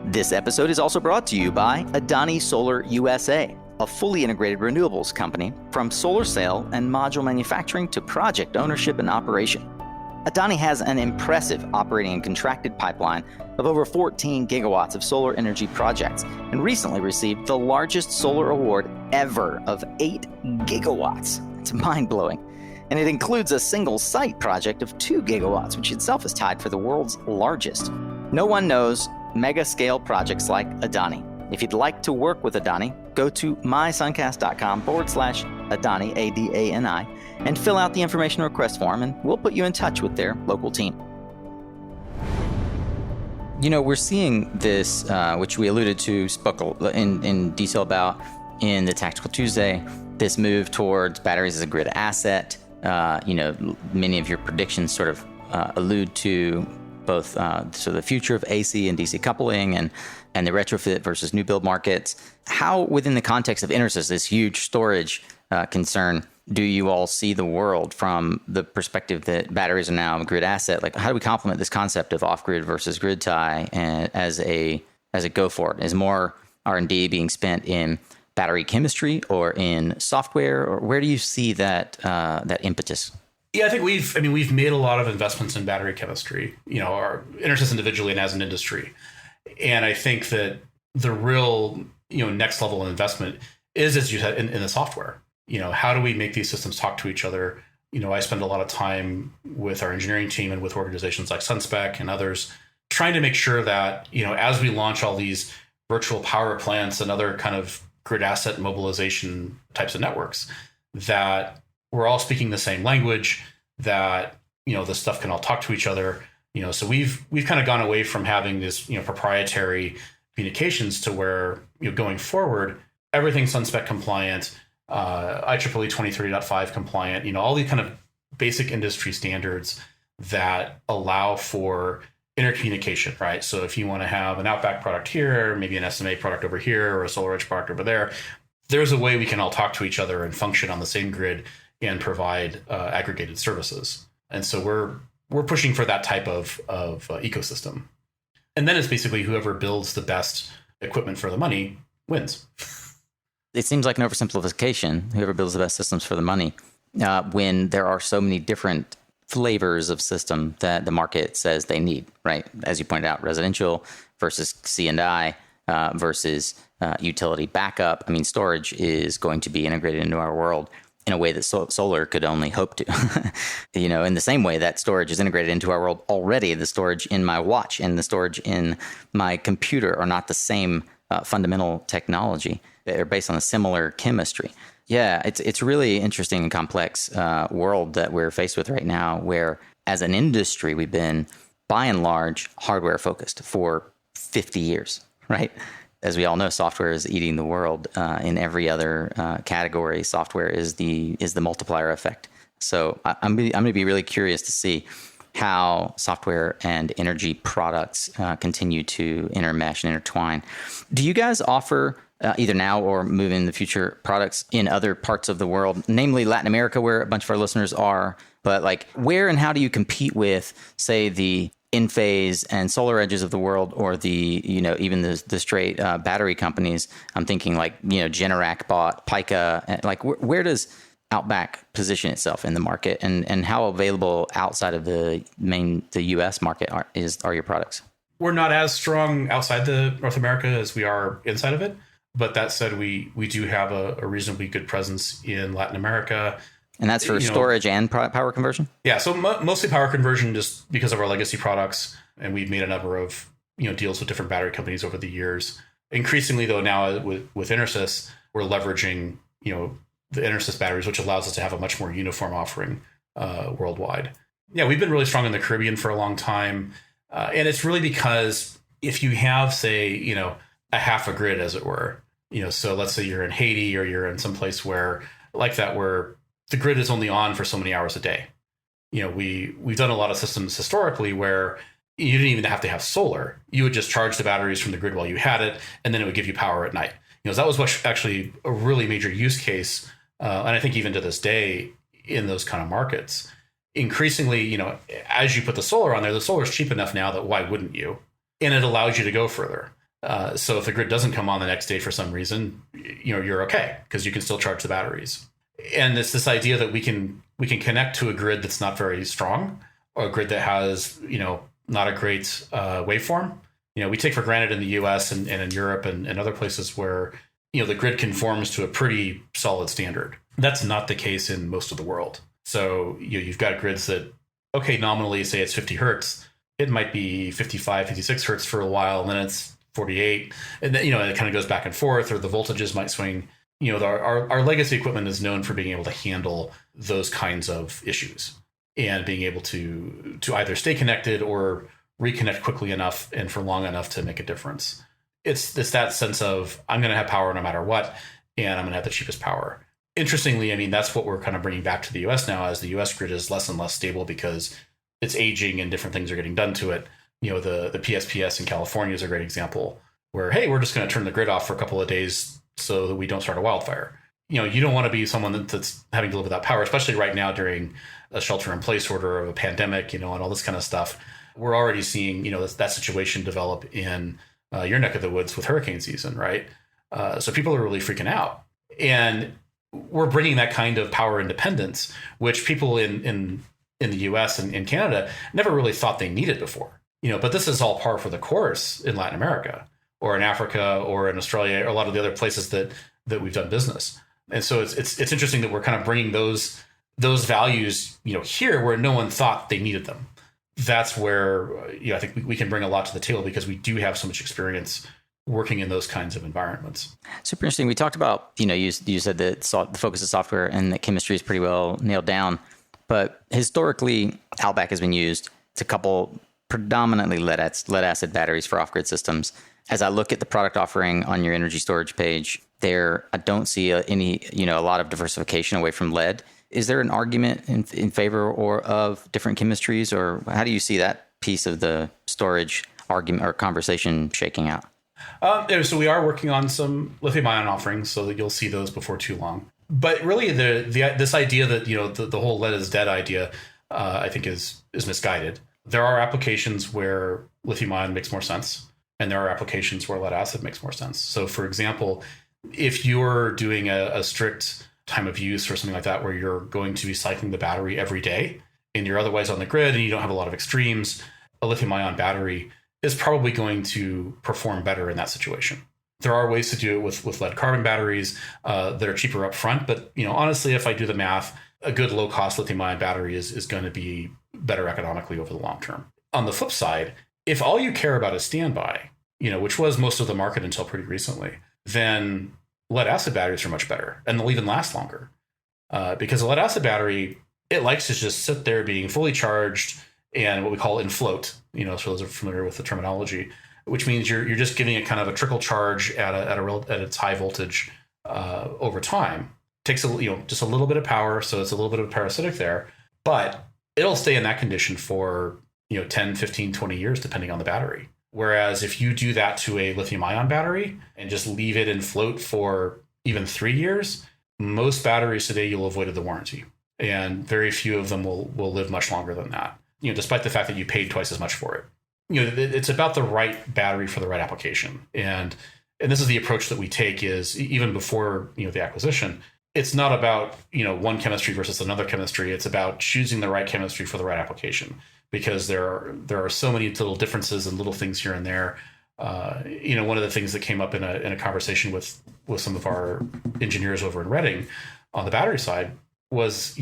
This episode is also brought to you by Adani Solar USA, a fully integrated renewables company from solar cell and module manufacturing to project ownership and operation. Adani has an impressive operating and contracted pipeline of over 14 gigawatts of solar energy projects and recently received the largest solar award ever of 8 gigawatts. It's mind-blowing. And it includes a single site project of 2 gigawatts, which itself is tied for the world's largest. No one knows mega-scale projects like Adani. If you'd like to work with Adani, go to mysuncast.com/Adani, ADANI, and fill out the information request form, and we'll put you in touch with their local team. We're seeing this, which we alluded to, spoke in detail about in the Tactical Tuesday, this move towards batteries as a grid asset. Many of your predictions sort of allude to both the future of AC and DC coupling and the retrofit versus new build markets. How, within the context of Intersys, this huge storage concern, do you all see the world from the perspective that batteries are now a grid asset? Like, how do we complement this concept of off-grid versus grid tie as a go forward? Is more R&D being spent in battery chemistry or in software, or where do you see that impetus? Yeah, I think we've made a lot of investments in battery chemistry, our Intersys individually and as an industry. And I think that the real, next level of investment is, as you said, in the software. How do we make these systems talk to each other? I spend a lot of time with our engineering team and with organizations like SunSpec and others, trying to make sure that, as we launch all these virtual power plants and other kind of grid asset mobilization types of networks, that we're all speaking the same language, that, the stuff can all talk to each other. So we've kind of gone away from having this, proprietary communications to where, going forward, everything's SunSpec compliant, IEEE 2030.5 compliant, all these kind of basic industry standards that allow for intercommunication, right? So if you want to have an Outback product here, maybe an SMA product over here, or a SolarEdge product over there, there's a way we can all talk to each other and function on the same grid and provide aggregated services. And so we're pushing for that type of ecosystem. And then it's basically whoever builds the best equipment for the money wins. It seems like an oversimplification, whoever builds the best systems for the money, when there are so many different flavors of system that the market says they need, right? As you pointed out, residential versus C&I, versus utility backup. I mean, storage is going to be integrated into our world in a way that solar could only hope to. In the same way that storage is integrated into our world already, the storage in my watch and the storage in my computer are not the same fundamental technology. They're based on a similar chemistry. Yeah, it's really interesting and complex world that we're faced with right now, where as an industry, we've been by and large hardware focused for 50 years, right? As we all know, software is eating the world. In every other category, software is the multiplier effect. So I'm going to be really curious to see how software and energy products continue to intermesh and intertwine. Do you guys offer either now or move in the future products in other parts of the world, namely Latin America, where a bunch of our listeners are? But like, where and how do you compete with, say, the Enphase and Solar Edges of the world, or the, even the straight battery companies? I'm thinking like, Generac bought Pika. Like, where does Outback position itself in the market, and how available outside of the U.S. market are your products? We're not as strong outside the North America as we are inside of it. But that said, we do have a reasonably good presence in Latin America. And that's for storage and power conversion? Yeah, so mostly power conversion, just because of our legacy products. And we've made a number of deals with different battery companies over the years. Increasingly, though, now with Intersys, we're leveraging the Intersys batteries, which allows us to have a much more uniform offering worldwide. Yeah, we've been really strong in the Caribbean for a long time. And it's really because if you have, say, a half a grid, as it were, so let's say you're in Haiti or you're in some place where the grid is only on for so many hours a day. We've done a lot of systems historically where you didn't even have to have solar. You would just charge the batteries from the grid while you had it, and then it would give you power at night. That was actually a really major use case. And I think even to this day in those kind of markets, increasingly, as you put the solar on there, the solar is cheap enough now that why wouldn't you? And it allows you to go further. So if the grid doesn't come on the next day for some reason, you're okay, because you can still charge the batteries. And it's this idea that we can connect to a grid that's not very strong, or a grid that has, not a great waveform. We take for granted in the US and in Europe and other places where, the grid conforms to a pretty solid standard. That's not the case in most of the world. So you've got grids that, okay, nominally say it's 50 hertz. It might be 55, 56 hertz for a while, and then it's 48. And then, it kind of goes back and forth, or the voltages might swing. Our legacy equipment is known for being able to handle those kinds of issues and being able to either stay connected or reconnect quickly enough and for long enough to make a difference. It's that sense of, I'm going to have power no matter what, and I'm going to have the cheapest power. Interestingly, that's what we're kind of bringing back to the US now, as the US grid is less and less stable because it's aging and different things are getting done to it. The PSPS in California is a great example where, hey, we're just going to turn the grid off for a couple of days so that we don't start a wildfire. You don't want to be someone that's having to live without power, especially right now during a shelter-in-place order of a pandemic, and all this kind of stuff. We're already seeing, that situation develop in your neck of the woods with hurricane season, right? So people are really freaking out. And we're bringing that kind of power independence, which people in the US and in Canada never really thought they needed before. But this is all par for the course in Latin America, or in Africa, or in Australia, or a lot of the other places that we've done business. And so it's interesting that we're kind of bringing those values, here where no one thought they needed them. That's where, I think we can bring a lot to the table, because we do have so much experience working in those kinds of environments. Super interesting. We talked about, you said that the focus of software and that chemistry is pretty well nailed down. But historically, Outback has been used to couple predominantly lead acid batteries for off-grid systems. As I look at the product offering on your energy storage page there, I don't see a lot of diversification away from lead. Is there an argument in favor or of different chemistries, or how do you see that piece of the storage argument or conversation shaking out? So we are working on some lithium-ion offerings, so that you'll see those before too long. But really, this idea that the whole lead is dead idea, I think is misguided. There are applications where lithium-ion makes more sense, and there are applications where lead acid makes more sense. So, for example, if you're doing a strict time of use or something like that, where you're going to be cycling the battery every day, and you're otherwise on the grid and you don't have a lot of extremes, a lithium-ion battery is probably going to perform better in that situation. There are ways to do it with lead carbon batteries that are cheaper up front. But, honestly, if I do the math, a good low cost lithium ion battery is going to be better economically over the long term. On the flip side, if all you care about is standby, which was most of the market until pretty recently, then lead acid batteries are much better and they'll even last longer. Because a lead acid battery, it likes to just sit there being fully charged and what we call in float, so those are familiar with the terminology, which means you're just giving it kind of a trickle charge at its high voltage over time. Takes just a little bit of power, so it's a little bit of parasitic there, but it'll stay in that condition for 10, 15, 20 years, depending on the battery. Whereas if you do that to a lithium ion battery and just leave it in float for even 3 years, most batteries today you'll avoid the warranty, and very few of them will live much longer than that. Despite the fact that you paid twice as much for it. It's about the right battery for the right application, and this is the approach that we take. Is even before the acquisition, it's not about one chemistry versus another chemistry. It's about choosing the right chemistry for the right application, because there are so many little differences and little things here and there. One of the things that came up in a conversation with some of our engineers over in Reading on the battery side was,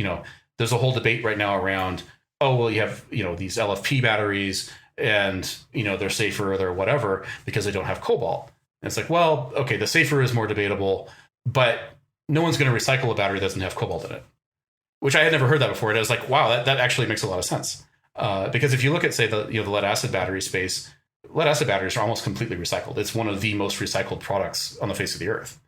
there's a whole debate right now around, oh, well, you have, these LFP batteries and, they're safer or they're whatever because they don't have cobalt. And it's like, well, okay, the safer is more debatable, but no one's going to recycle a battery that doesn't have cobalt in it, which I had never heard that before. And I was like, wow, that actually makes a lot of sense. Because if you look at, say, the lead acid battery space, lead acid batteries are almost completely recycled. It's one of the most recycled products on the face of the earth.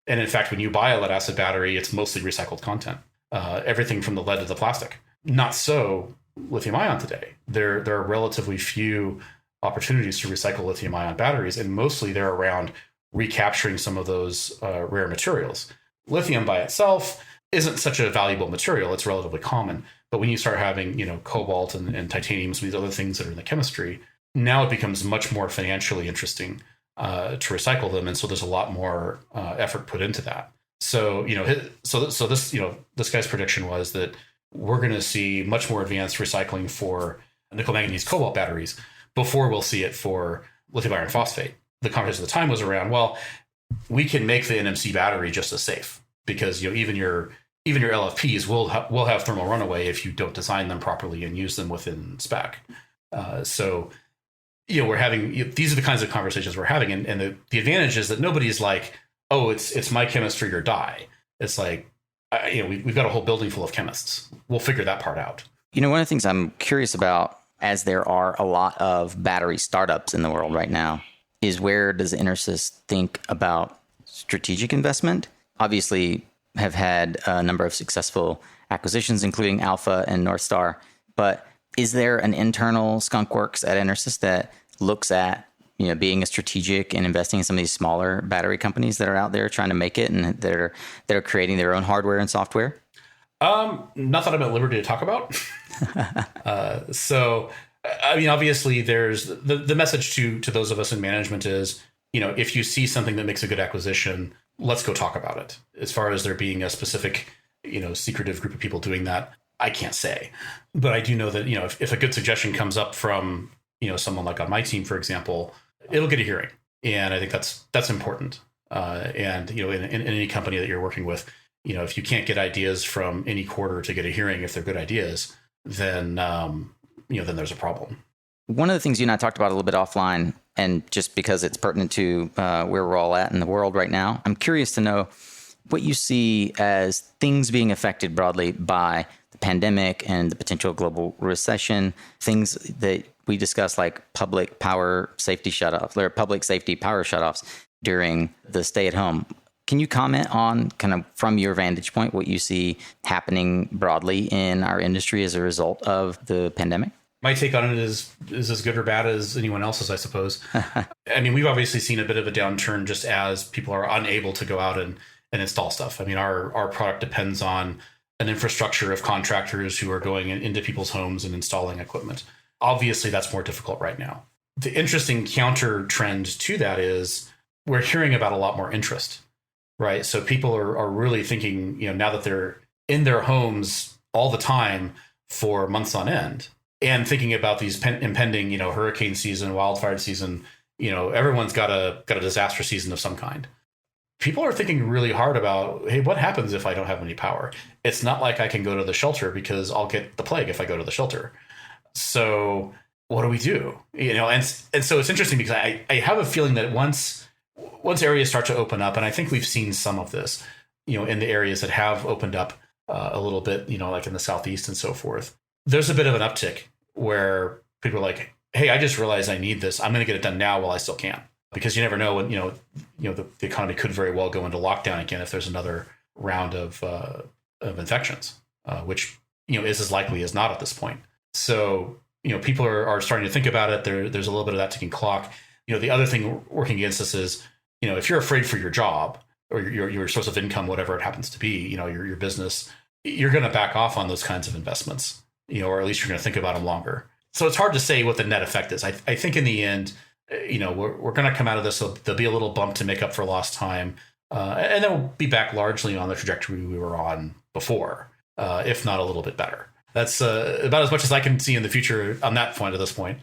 And in fact, when you buy a lead acid battery, it's mostly recycled content, everything from the lead to the plastic. Not so lithium ion today. There are relatively few opportunities to recycle lithium ion batteries, and mostly they're around recapturing some of those rare materials. Lithium by itself isn't such a valuable material. It's relatively common. But when you start having, cobalt and titanium, some of these other things that are in the chemistry, now it becomes much more financially interesting to recycle them. And so there's a lot more effort put into that. So, this guy's prediction was that we're going to see much more advanced recycling for nickel manganese cobalt batteries before we'll see it for lithium iron phosphate. The conversation at the time was around, well, we can make the NMC battery just as safe because, even your LFPs will have thermal runaway if you don't design them properly and use them within spec. We're having, these are the kinds of conversations we're having. And the advantage is that nobody's like, oh, it's my chemistry or die. It's like, we've got a whole building full of chemists. We'll figure that part out. One of the things I'm curious about, as there are a lot of battery startups in the world right now, is where does Intersys think about strategic investment? Obviously, have had a number of successful acquisitions, including Alpha and North Star. But is there an internal skunkworks at Intersys that looks at being a strategic and investing in some of these smaller battery companies that are out there trying to make it and that are creating their own hardware and software? Not that I'm at liberty to talk about. Obviously, there's the message to those of us in management is, if you see something that makes a good acquisition, let's go talk about it. As far as there being a specific, secretive group of people doing that, I can't say. But I do know that, if a good suggestion comes up from, someone like on my team, for example, it'll get a hearing. And I think that's important. In any company that you're working with, if you can't get ideas from any quarter to get a hearing, if they're good ideas, then there's a problem. One of the things you and I talked about a little bit offline, and just because it's pertinent to where we're all at in the world right now, I'm curious to know what you see as things being affected broadly by the pandemic and the potential global recession, things that we discussed like public power safety shutoffs or public safety power shutoffs during the stay at home. Can you comment on kind of from your vantage point what you see happening broadly in our industry as a result of the pandemic? My take on it is as good or bad as anyone else's, I suppose. We've obviously seen a bit of a downturn just as people are unable to go out and install stuff. Our product depends on an infrastructure of contractors who are going into people's homes and installing equipment. Obviously, that's more difficult right now. The interesting counter trend to that is we're hearing about a lot more interest, right? So people are really thinking, now that they're in their homes all the time for months on end, and thinking about these impending, hurricane season, wildfire season, everyone's got a disaster season of some kind. People are thinking really hard about, hey, what happens if I don't have any power? It's not like I can go to the shelter because I'll get the plague if I go to the shelter. So what do we do? And so it's interesting because I have a feeling that once areas start to open up, and I think we've seen some of this, in the areas that have opened up a little bit, like in the Southeast and so forth, there's a bit of an uptick where people are like, hey, I just realized I need this. I'm going to get it done now while I still can. Because you never know when, the economy could very well go into lockdown again if there's another round of infections, which, is as likely as not at this point. So, people are starting to think about it. There's a little bit of that ticking clock. The other thing working against us is, if you're afraid for your job or your source of income, whatever it happens to be, your business, you're going to back off on those kinds of investments, or at least you're going to think about them longer. So it's hard to say what the net effect is. I think in the end, we're going to come out of this. So there'll be a little bump to make up for lost time. And then we'll be back largely on the trajectory we were on before, if not a little bit better. That's about as much as I can see in the future on that point at this point.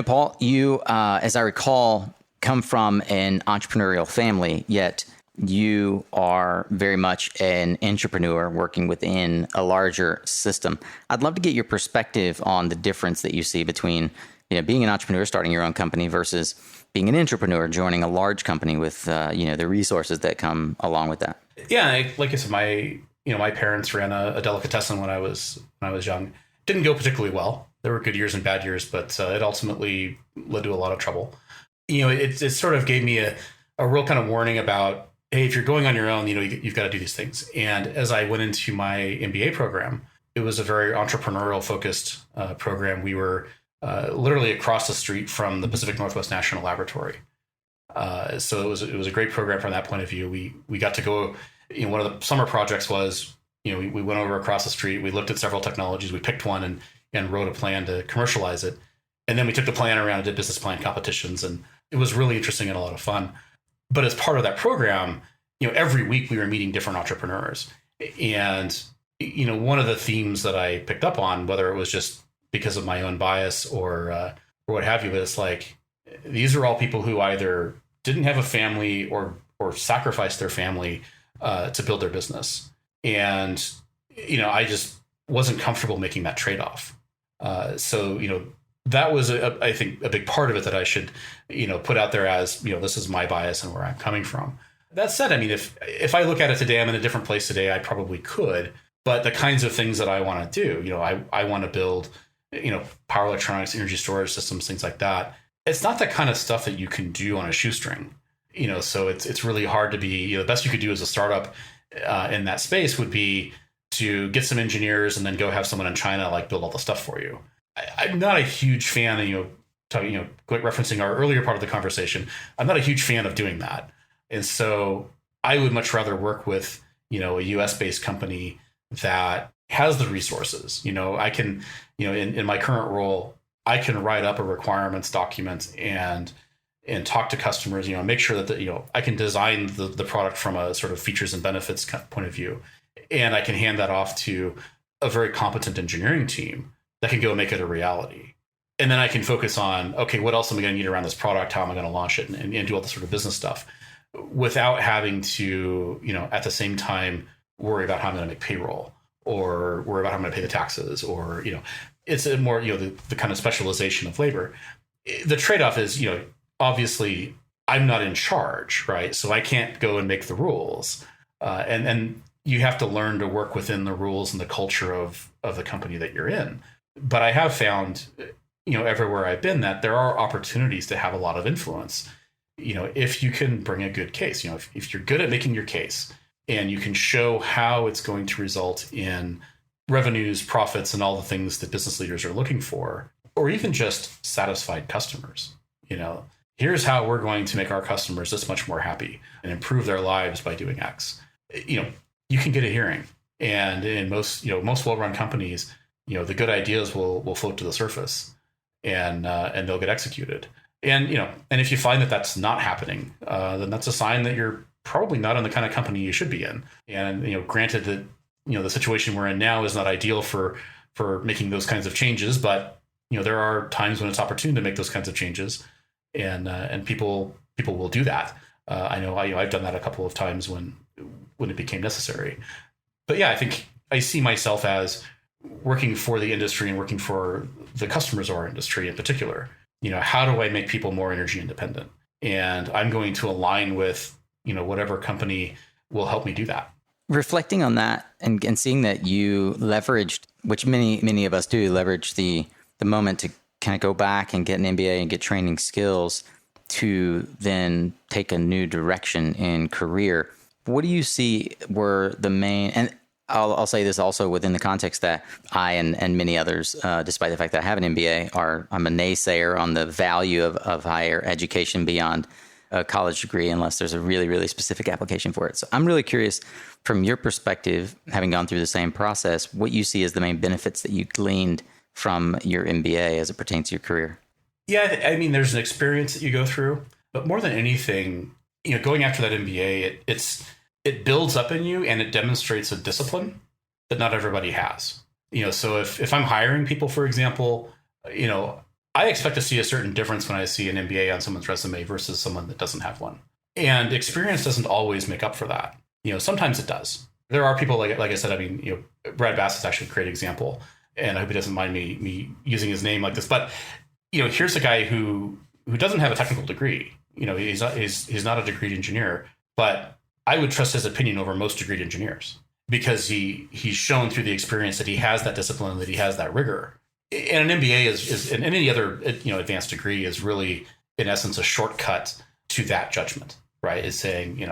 Paul, you, as I recall, come from an entrepreneurial family, yet you are very much an intrapreneur working within a larger system. I'd love to get your perspective on the difference that you see between being an entrepreneur, starting your own company, versus being an intrapreneur, joining a large company with, the resources that come along with that. Yeah, like I said, my parents ran a delicatessen when I was young. Didn't go particularly well. There were good years and bad years, but it ultimately led to a lot of trouble. It sort of gave me a real kind of warning about, hey, if you're going on your own, you've got to do these things. And as I went into my MBA program, it was a very entrepreneurial focused program. We were literally across the street from the Pacific Northwest National Laboratory. So it was a great program from that point of view. We got to go, one of the summer projects was, we went over across the street, we looked at several technologies, we picked one and wrote a plan to commercialize it. And then we took the plan around and did business plan competitions. And it was really interesting and a lot of fun. But as part of that program, every week we were meeting different entrepreneurs. And, one of the themes that I picked up on, whether it was just because of my own bias or what have you, but it's like, these are all people who either didn't have a family or sacrificed their family to build their business. And, I just wasn't comfortable making that trade-off. So, that was, I think, a big part of it that I should, put out there as, this is my bias and where I'm coming from. That said, I mean, if I look at it today, I'm in a different place today, I probably could. But the kinds of things that I want to do, I want to build, power electronics, energy storage systems, things like that. It's not that kind of stuff that you can do on a shoestring, so it's really hard to be, the best you could do as a startup in that space would be to get some engineers and then go have someone in China build all the stuff for you. I'm not a huge fan of, referencing our earlier part of the conversation, I'm not a huge fan of doing that. And so I would much rather work with, a US based company that has the resources. I can, in my current role, I can write up a requirements document and talk to customers, make sure that, I can design the product from a sort of features and benefits point of view. And I can hand that off to a very competent engineering team that can go make it a reality. And then I can focus on, okay, what else am I going to need around this product? How am I going to launch it and do all the sort of business stuff without having to, at the same time, worry about how I'm going to make payroll or worry about how I'm going to pay the taxes or, it's a more, the kind of specialization of labor. The trade-off is, obviously I'm not in charge, right? So I can't go and make the rules. And you have to learn to work within the rules and the culture of the company that you're in. But I have found, everywhere I've been that there are opportunities to have a lot of influence, if you can bring a good case, if you're good at making your case and you can show how it's going to result in revenues, profits, and all the things that business leaders are looking for, or even just satisfied customers, here's how we're going to make our customers this much more happy and improve their lives by doing X. You can get a hearing. And in most well-run companies, the good ideas will float to the surface and they'll get executed. And, and if you find that that's not happening, then that's a sign that you're probably not in the kind of company you should be in. And, granted that, the situation we're in now is not ideal for for making those kinds of changes, but there are times when it's opportune to make those kinds of changes, and people will do that. I know I've done that a couple of times when it became necessary. But yeah, I think I see myself as working for the industry and working for the customers of our industry in particular. How do I make people more energy independent? And I'm going to align with whatever company will help me do that. Reflecting on that and seeing that you leveraged, which many of us do, leverage the moment to kind of go back and get an MBA and get training skills to then take a new direction in career. What do you see were the main, and I'll say this also within the context that I and many others, despite the fact that I have an MBA, I'm a naysayer on the value of higher education beyond a college degree unless there's a really, really specific application for it. So I'm really curious from your perspective, having gone through the same process, what you see as the main benefits that you gleaned from your MBA as it pertains to your career. Yeah, I mean, there's an experience that you go through, but more than anything, going after that MBA, it builds up in you and it demonstrates a discipline that not everybody has. So if I'm hiring people, for example, I expect to see a certain difference when I see an MBA on someone's resume versus someone that doesn't have one. And experience doesn't always make up for that. Sometimes it does. There are people like I said. I mean, Brad Bass is actually a great example, and I hope he doesn't mind me using his name like this. But here's a guy who doesn't have a technical degree. He's not a degreed engineer, but I would trust his opinion over most degreed engineers because he's shown through the experience that he has that discipline, that he has that rigor. And an MBA is and any other advanced degree is really in essence a shortcut to that judgment, right? Is saying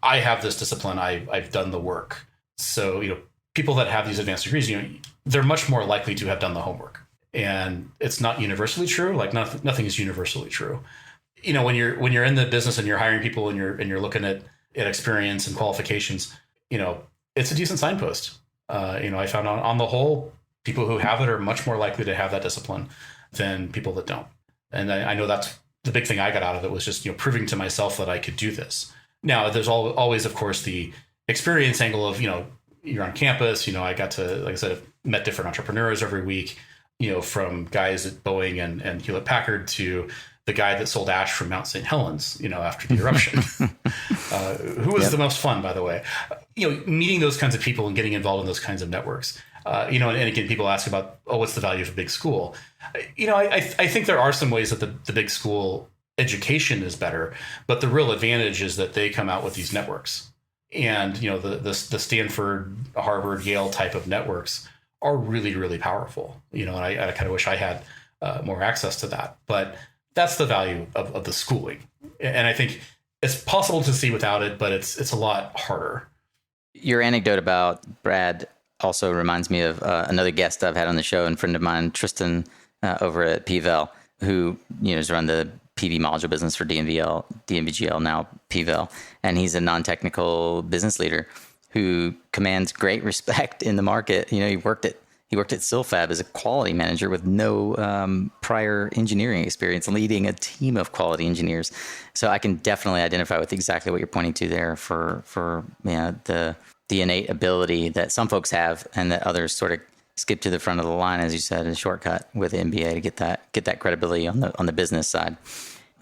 I have this discipline, I've done the work. So people that have these advanced degrees, they're much more likely to have done the homework. And it's not universally true. Like nothing is universally true. When you're in the business and you're hiring people and you're looking at experience and qualifications, it's a decent signpost. I found on the whole, people who have it are much more likely to have that discipline than people that don't. And I know that's the big thing I got out of it was just, proving to myself that I could do this. Now, there's always, of course, the experience angle of, you're on campus. I got to, like I said, met different entrepreneurs every week, from guys at Boeing and Hewlett Packard to the guy that sold ash from Mount St. Helens, after the eruption, who was the most fun, by the way. Meeting those kinds of people and getting involved in those kinds of networks. And again, people ask about, what's the value of a big school? I think there are some ways that the big school education is better, but the real advantage is that they come out with these networks. And, the Stanford, Harvard, Yale type of networks are really, really powerful. And I kind of wish I had more access to that. But that's the value of the schooling. And I think it's possible to see without it, but it's a lot harder. Your anecdote about Brad also reminds me of another guest I've had on the show, and friend of mine, Tristan, over at PVL, who has run the PV module business for DNVGL, now PVL, and he's a non-technical business leader who commands great respect in the market. He worked at Silfab as a quality manager with no prior engineering experience, leading a team of quality engineers. So I can definitely identify with exactly what you're pointing to there for the innate ability that some folks have and that others sort of skip to the front of the line, as you said, a shortcut with the MBA to get that credibility on the business side.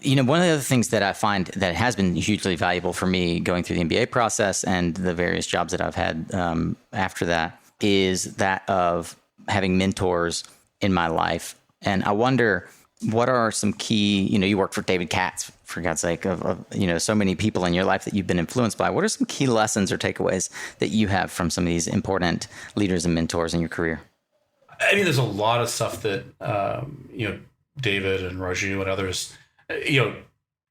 One of the other things that I find that has been hugely valuable for me going through the MBA process and the various jobs that I've had after that is that of having mentors in my life. And I wonder, what are some key, you work for David Katz, for God's sake, of so many people in your life that you've been influenced by. What are some key lessons or takeaways that you have from some of these important leaders and mentors in your career? I mean, there's a lot of stuff that, David and Raju and others,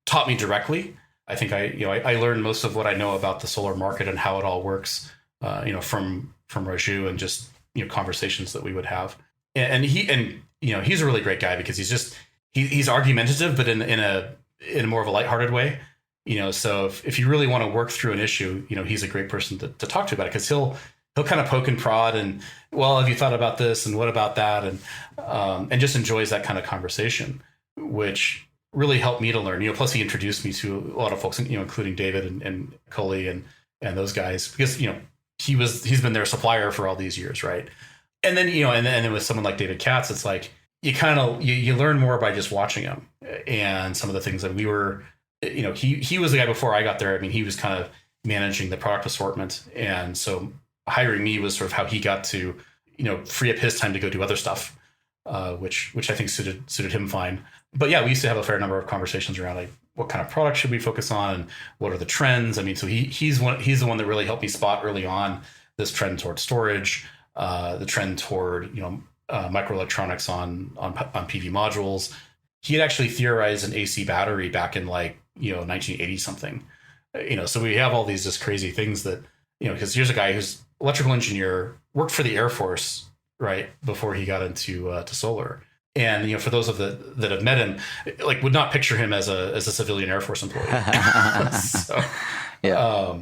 taught me directly. I think I learned most of what I know about the solar market and how it all works, from Raju and just, conversations that we would have. And he's a really great guy because he's argumentative, but in a more of a lighthearted way. So if you really want to work through an issue, he's a great person to talk to about it, because he'll kind of poke and prod and, well, have you thought about this and what about that? And just enjoys that kind of conversation, which really helped me to learn. Plus he introduced me to a lot of folks, including David and Coley and those guys, because he's been their supplier for all these years, right? And then, and then with someone like David Katz, it's like you learn more by just watching him and some of the things that we were, he was the guy before I got there. I mean, he was kind of managing the product assortment. And so hiring me was sort of how he got to, free up his time to go do other stuff, which I think suited him fine. But yeah, we used to have a fair number of conversations around like what kind of product should we focus on and what are the trends. I mean, so he's the one that really helped me spot early on this trend toward storage, the trend toward microelectronics on PV modules. He had actually theorized an AC battery back in 1980 something. So we have all these just crazy things that because here's a guy who's electrical engineer, worked for the Air Force right before he got into to solar. And for those that have met him, would not picture him as a civilian Air Force employee. So, yeah.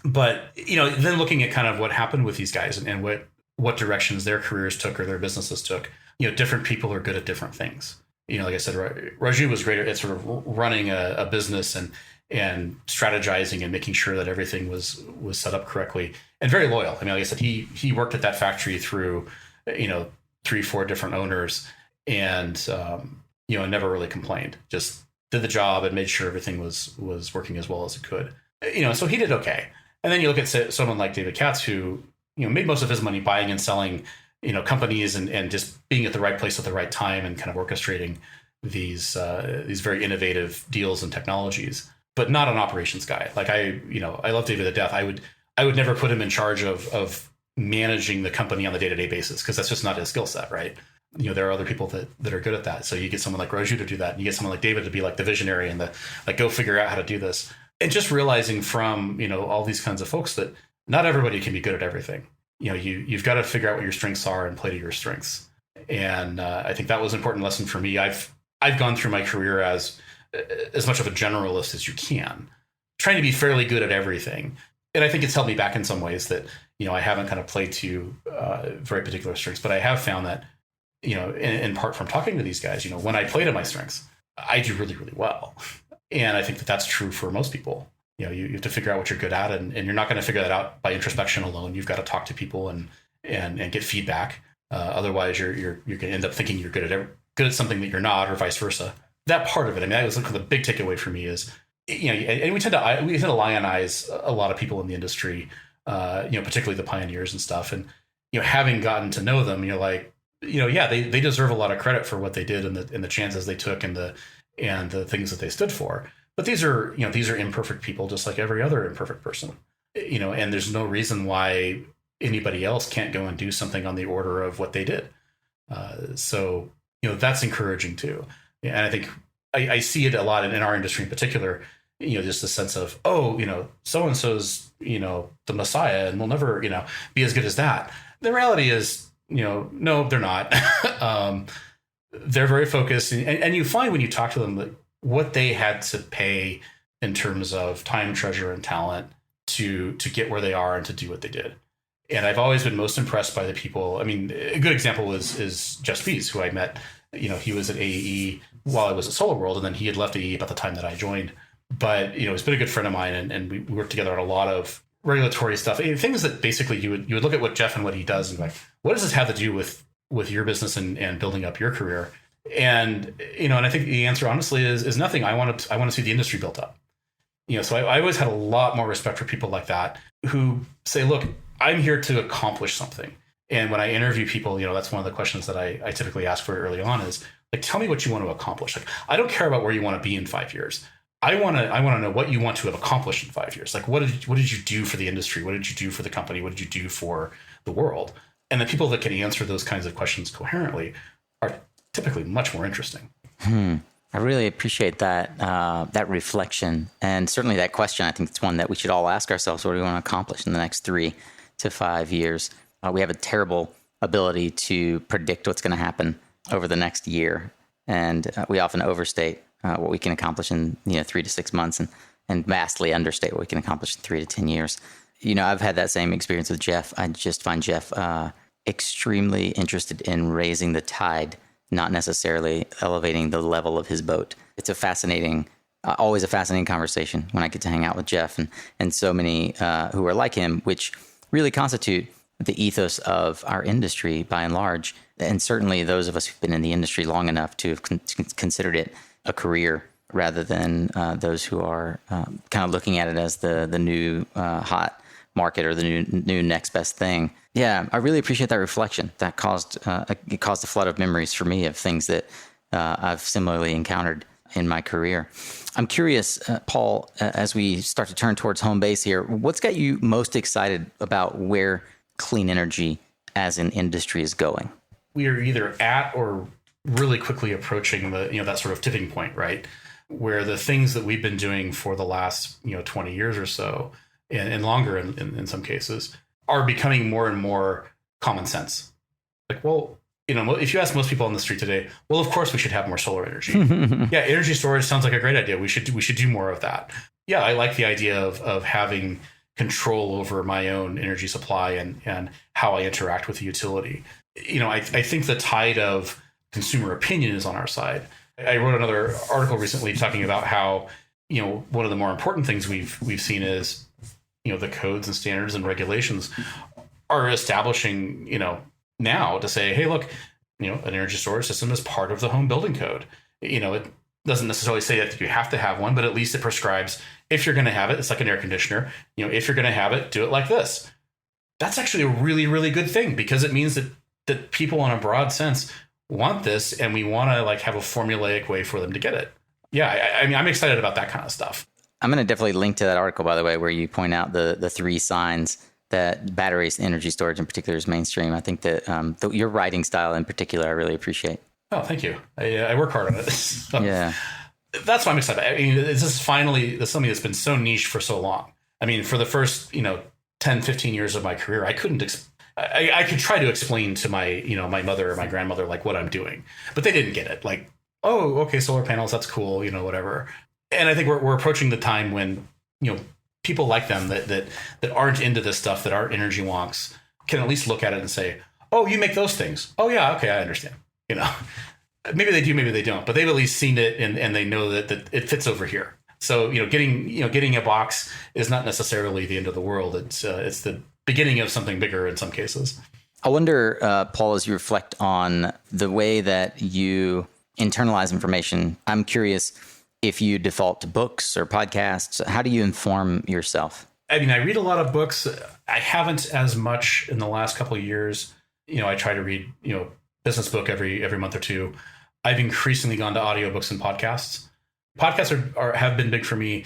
But then looking at kind of what happened with these guys and what directions their careers took or their businesses took, different people are good at different things. Like I said, Raju was great at sort of running a business and strategizing and making sure that everything was set up correctly, and very loyal. I mean, like I said, he worked at that factory through 3-4 different owners. And, never really complained, just did the job and made sure everything was working as well as it could, so he did okay. And then you look at someone like David Katz, who, made most of his money buying and selling, companies and just being at the right place at the right time and kind of orchestrating these very innovative deals and technologies, but not an operations guy. Like I love David to death. I would never put him in charge of managing the company on a day-to-day basis, because that's just not his skill set, right? There are other people that are good at that. So you get someone like Raju to do that. And you get someone like David to be like the visionary and go figure out how to do this. And just realizing from, all these kinds of folks that not everybody can be good at everything. You've got to figure out what your strengths are and play to your strengths. And I think that was an important lesson for me. I've gone through my career as much of a generalist as you can, trying to be fairly good at everything. And I think it's held me back in some ways that, I haven't kind of played to very particular strengths, but I have found that, in part from talking to these guys, when I play to my strengths, I do really, really well. And I think that that's true for most people. You have to figure out what you're good at, and you're not going to figure that out by introspection alone. You've got to talk to people and get feedback. Otherwise you're going to end up thinking you're good at something that you're not, or vice versa. That part of it, I mean, that was the big takeaway for me is, and we tend to lionize a lot of people in the industry, particularly the pioneers and stuff. And, having gotten to know them, you're like, they deserve a lot of credit for what they did and the chances they took and the things that they stood for. But these are imperfect people, just like every other imperfect person, and there's no reason why anybody else can't go and do something on the order of what they did. So that's encouraging too. And I think I see it a lot in our industry in particular, just the sense of, so-and-so's, the Messiah, and we'll never, be as good as that. The reality is, no, they're not. They're very focused. And you find when you talk to them that what they had to pay in terms of time, treasure, and talent to get where they are and to do what they did. And I've always been most impressed by the people. I mean, a good example is Jess Fees, who I met. He was at AE while I was at Solar World, and then he had left AE about the time that I joined. But, he's been a good friend of mine, and we worked together on a lot of regulatory stuff, things that basically you would look at what Jeff and what he does and be like, what does this have to do with your business and building up your career? And, and I think the answer honestly is nothing. I want to see the industry built up. So I always had a lot more respect for people like that who say, look, I'm here to accomplish something. And when I interview people, that's one of the questions that I typically ask for early on is like, tell me what you want to accomplish. Like, I don't care about where you want to be in 5 years. I want to know what you want to have accomplished in 5 years. Like, what did you do for the industry? What did you do for the company? What did you do for the world? And the people that can answer those kinds of questions coherently are typically much more interesting. I really appreciate that reflection, and certainly that question. I think it's one that we should all ask ourselves: what do we want to accomplish in the next 3 to 5 years? We have a terrible ability to predict what's going to happen over the next year, and we often overstate what we can accomplish in 3 to 6 months, and vastly understate what we can accomplish in 3 to 10 years. I've had that same experience with Jeff. I just find Jeff extremely interested in raising the tide, not necessarily elevating the level of his boat. It's always a fascinating conversation when I get to hang out with Jeff and so many who are like him, which really constitute the ethos of our industry by and large. And certainly those of us who've been in the industry long enough to have considered it a career rather than those who are kind of looking at it as the new hot market or the new next best thing. Yeah, I really appreciate that reflection. That caused a flood of memories for me of things that I've similarly encountered in my career. I'm curious, Paul, as we start to turn towards home base here, what's got you most excited about where clean energy as an industry is going? We are either at or really quickly approaching that sort of tipping point, right? Where the things that we've been doing for the last 20 years or so, and longer in some cases, are becoming more and more common sense. Like, well, if you ask most people on the street today, well, of course we should have more solar energy. Yeah, energy storage sounds like a great idea. We should do more of that. Yeah, I like the idea of having control over my own energy supply and how I interact with the utility. I think the tide of consumer opinion is on our side. I wrote another article recently talking about how one of the more important things we've seen is the codes and standards and regulations are establishing now to say, hey, look, an energy storage system is part of the home building code. It doesn't necessarily say that you have to have one, but at least it prescribes if you're going to have it. It's like an air conditioner. If you're going to have it, do it like this. That's actually a really, really good thing, because it means that people in a broad sense want this, and we want to have a formulaic way for them to get it. Yeah, I'm excited about that kind of stuff. I'm going to definitely link to that article, by the way, where you point out the three signs that batteries, energy storage in particular, is mainstream. I think that your writing style in particular, I really appreciate. Oh, thank you. I work hard on it. So yeah. That's why I'm excited. This is finally something that's been so niche for so long. For the first, 10, 15 years of my career, I couldn't, I could try to explain to my, my mother or my grandmother, what I'm doing, but they didn't get it. Oh, okay, solar panels, that's cool, whatever. And I think we're approaching the time when, people like them that aren't into this stuff, that aren't energy wonks, can at least look at it and say, oh, you make those things. Oh yeah, okay, I understand. Maybe they do, maybe they don't, but they've at least seen it and they know that it fits over here. So, getting a box is not necessarily the end of the world. It's the beginning of something bigger in some cases. I wonder, Paul, as you reflect on the way that you internalize information, I'm curious if you default to books or podcasts. How do you inform yourself? I read a lot of books. I haven't as much in the last couple of years. I try to read, business book every month or two. I've increasingly gone to audiobooks and podcasts. Podcasts have been big for me.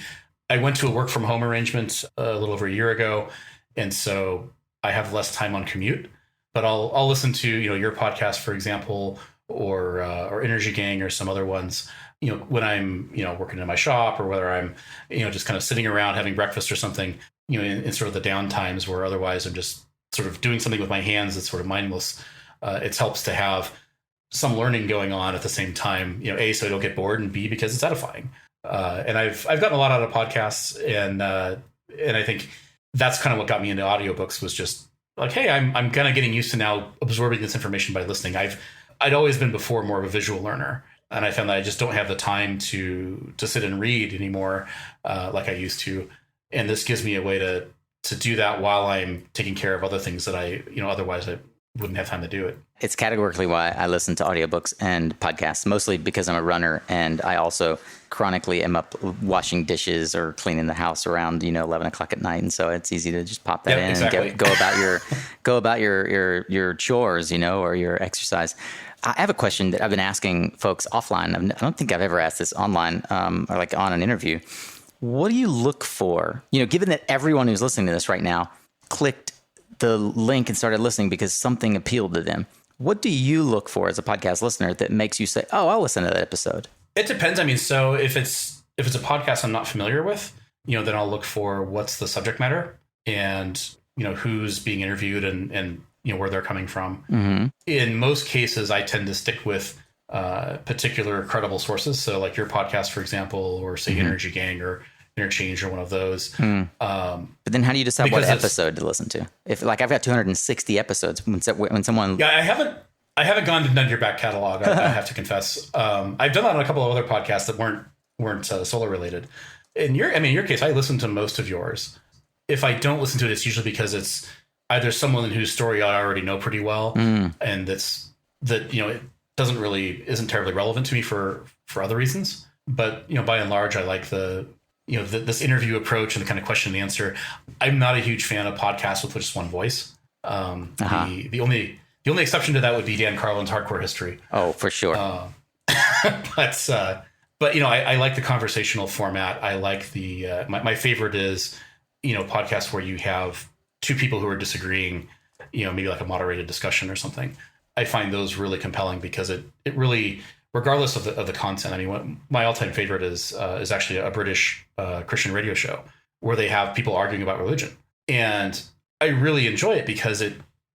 I went to a work from home arrangement a little over a year ago, and so I have less time on commute. But I'll listen to your podcast, for example, or Energy Gang or some other ones. When I'm working in my shop, or whether I'm just kind of sitting around having breakfast or something. In sort of the down times where otherwise I'm just sort of doing something with my hands that's sort of mindless. It helps to have some learning going on at the same time, A, so I don't get bored, and B, because it's edifying. And I've gotten a lot out of podcasts, and I think that's kind of what got me into audiobooks, was just hey, I'm kind of getting used to now absorbing this information by listening. I'd always been before more of a visual learner, and I found that I just don't have the time to sit and read anymore like I used to. And this gives me a way to do that while I'm taking care of other things that otherwise I wouldn't have time to do it. It's categorically why I listen to audiobooks and podcasts, mostly because I'm a runner, and I also chronically am up washing dishes or cleaning the house around 11 o'clock at night, and so it's easy to just pop that in exactly. And go about your chores, or your exercise. I have a question that I've been asking folks offline. I don't think I've ever asked this online or on an interview. What do you look for? Given that everyone who's listening to this right now clicked the link and started listening because something appealed to them. What do you look for as a podcast listener that makes you say, oh, I'll listen to that episode? It depends. So if it's a podcast I'm not familiar with, then I'll look for what's the subject matter and, who's being interviewed and where they're coming from. Mm-hmm. In most cases, I tend to stick with particular credible sources. So like your podcast, for example, or say mm-hmm. Energy Gang or Interchange or one of those. But then how do you decide what episode to listen to? If I've got 260 episodes, when someone... Yeah, I haven't gone to none of your back catalog, I have to confess. I've done that on a couple of other podcasts that weren't solar related. In your case, I listen to most of yours. If I don't listen to it, it's usually because it's either someone whose story I already know pretty well, and it isn't terribly relevant to me for other reasons. But by and large, I like this interview approach and the kind of question and answer. I'm not a huge fan of podcasts with just one voice. The only exception to that would be Dan Carlin's Hardcore History. Oh, for sure. But I like the conversational format. I like the my favorite is podcasts where you have two people who are disagreeing, maybe like a moderated discussion or something. I find those really compelling because it really, regardless of the content. I mean, my all-time favorite is actually a British Christian radio show where they have people arguing about religion, and I really enjoy it because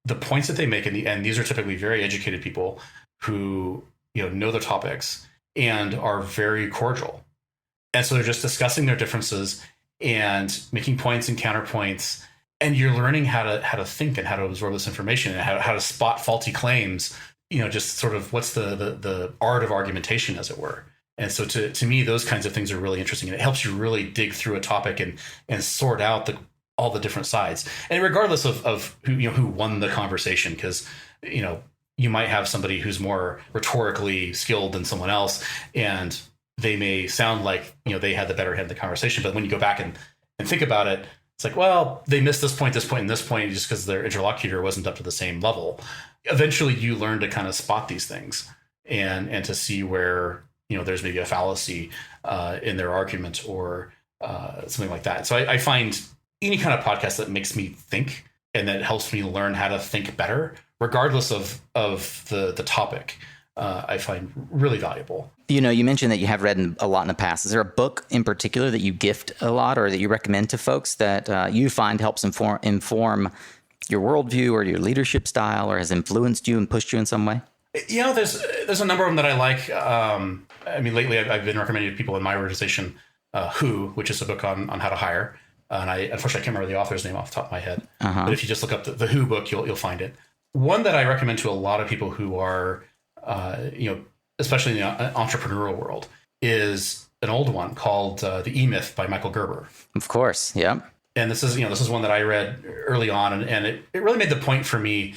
the points that they make in the end, these are typically very educated people who know their topics and are very cordial, and so they're just discussing their differences and making points and counterpoints, and you're learning how to think and how to absorb this information and how to spot faulty claims. Just sort of what's the art of argumentation, as it were. And so to me, those kinds of things are really interesting, and it helps you really dig through a topic and sort out all the different sides. And regardless of who won the conversation, because you might have somebody who's more rhetorically skilled than someone else, and they may sound like they had the better hand of the conversation. But when you go back and think about it, it's like, well, they missed this point, and this point just because their interlocutor wasn't up to the same level. Eventually, you learn to kind of spot these things and to see where there's maybe a fallacy in their argument or something like that. So I find any kind of podcast that makes me think and that helps me learn how to think better, regardless of the topic, I find really valuable. You mentioned that you have read a lot in the past. Is there a book in particular that you gift a lot or that you recommend to folks that you find helps inform your worldview or your leadership style, or has influenced you and pushed you in some way? There's a number of them that I like. Lately I've been recommending to people in my organization, Who, which is a book on how to hire. And unfortunately, I can't remember the author's name off the top of my head. But if you just look up the Who book, you'll find it. One that I recommend to a lot of people who are, especially in the entrepreneurial world, is an old one called The E-Myth by Michael Gerber. Of course, yeah. And this is one that I read early on, and it really made the point for me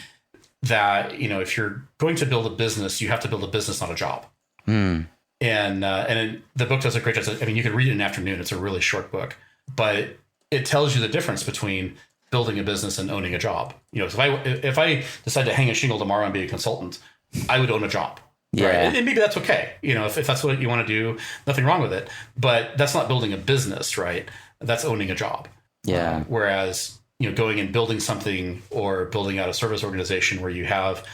that if you're going to build a business, you have to build a business, not a job. And the book does a great job. I mean, you can read it in an afternoon. It's a really short book, but it tells you the difference between building a business and owning a job. If I decide to hang a shingle tomorrow and be a consultant, I would own a job. Yeah. Right? And maybe that's okay. If that's what you want to do, nothing wrong with it. But that's not building a business, right? That's owning a job. Yeah. Whereas, going and building something or building out a service organization where you have,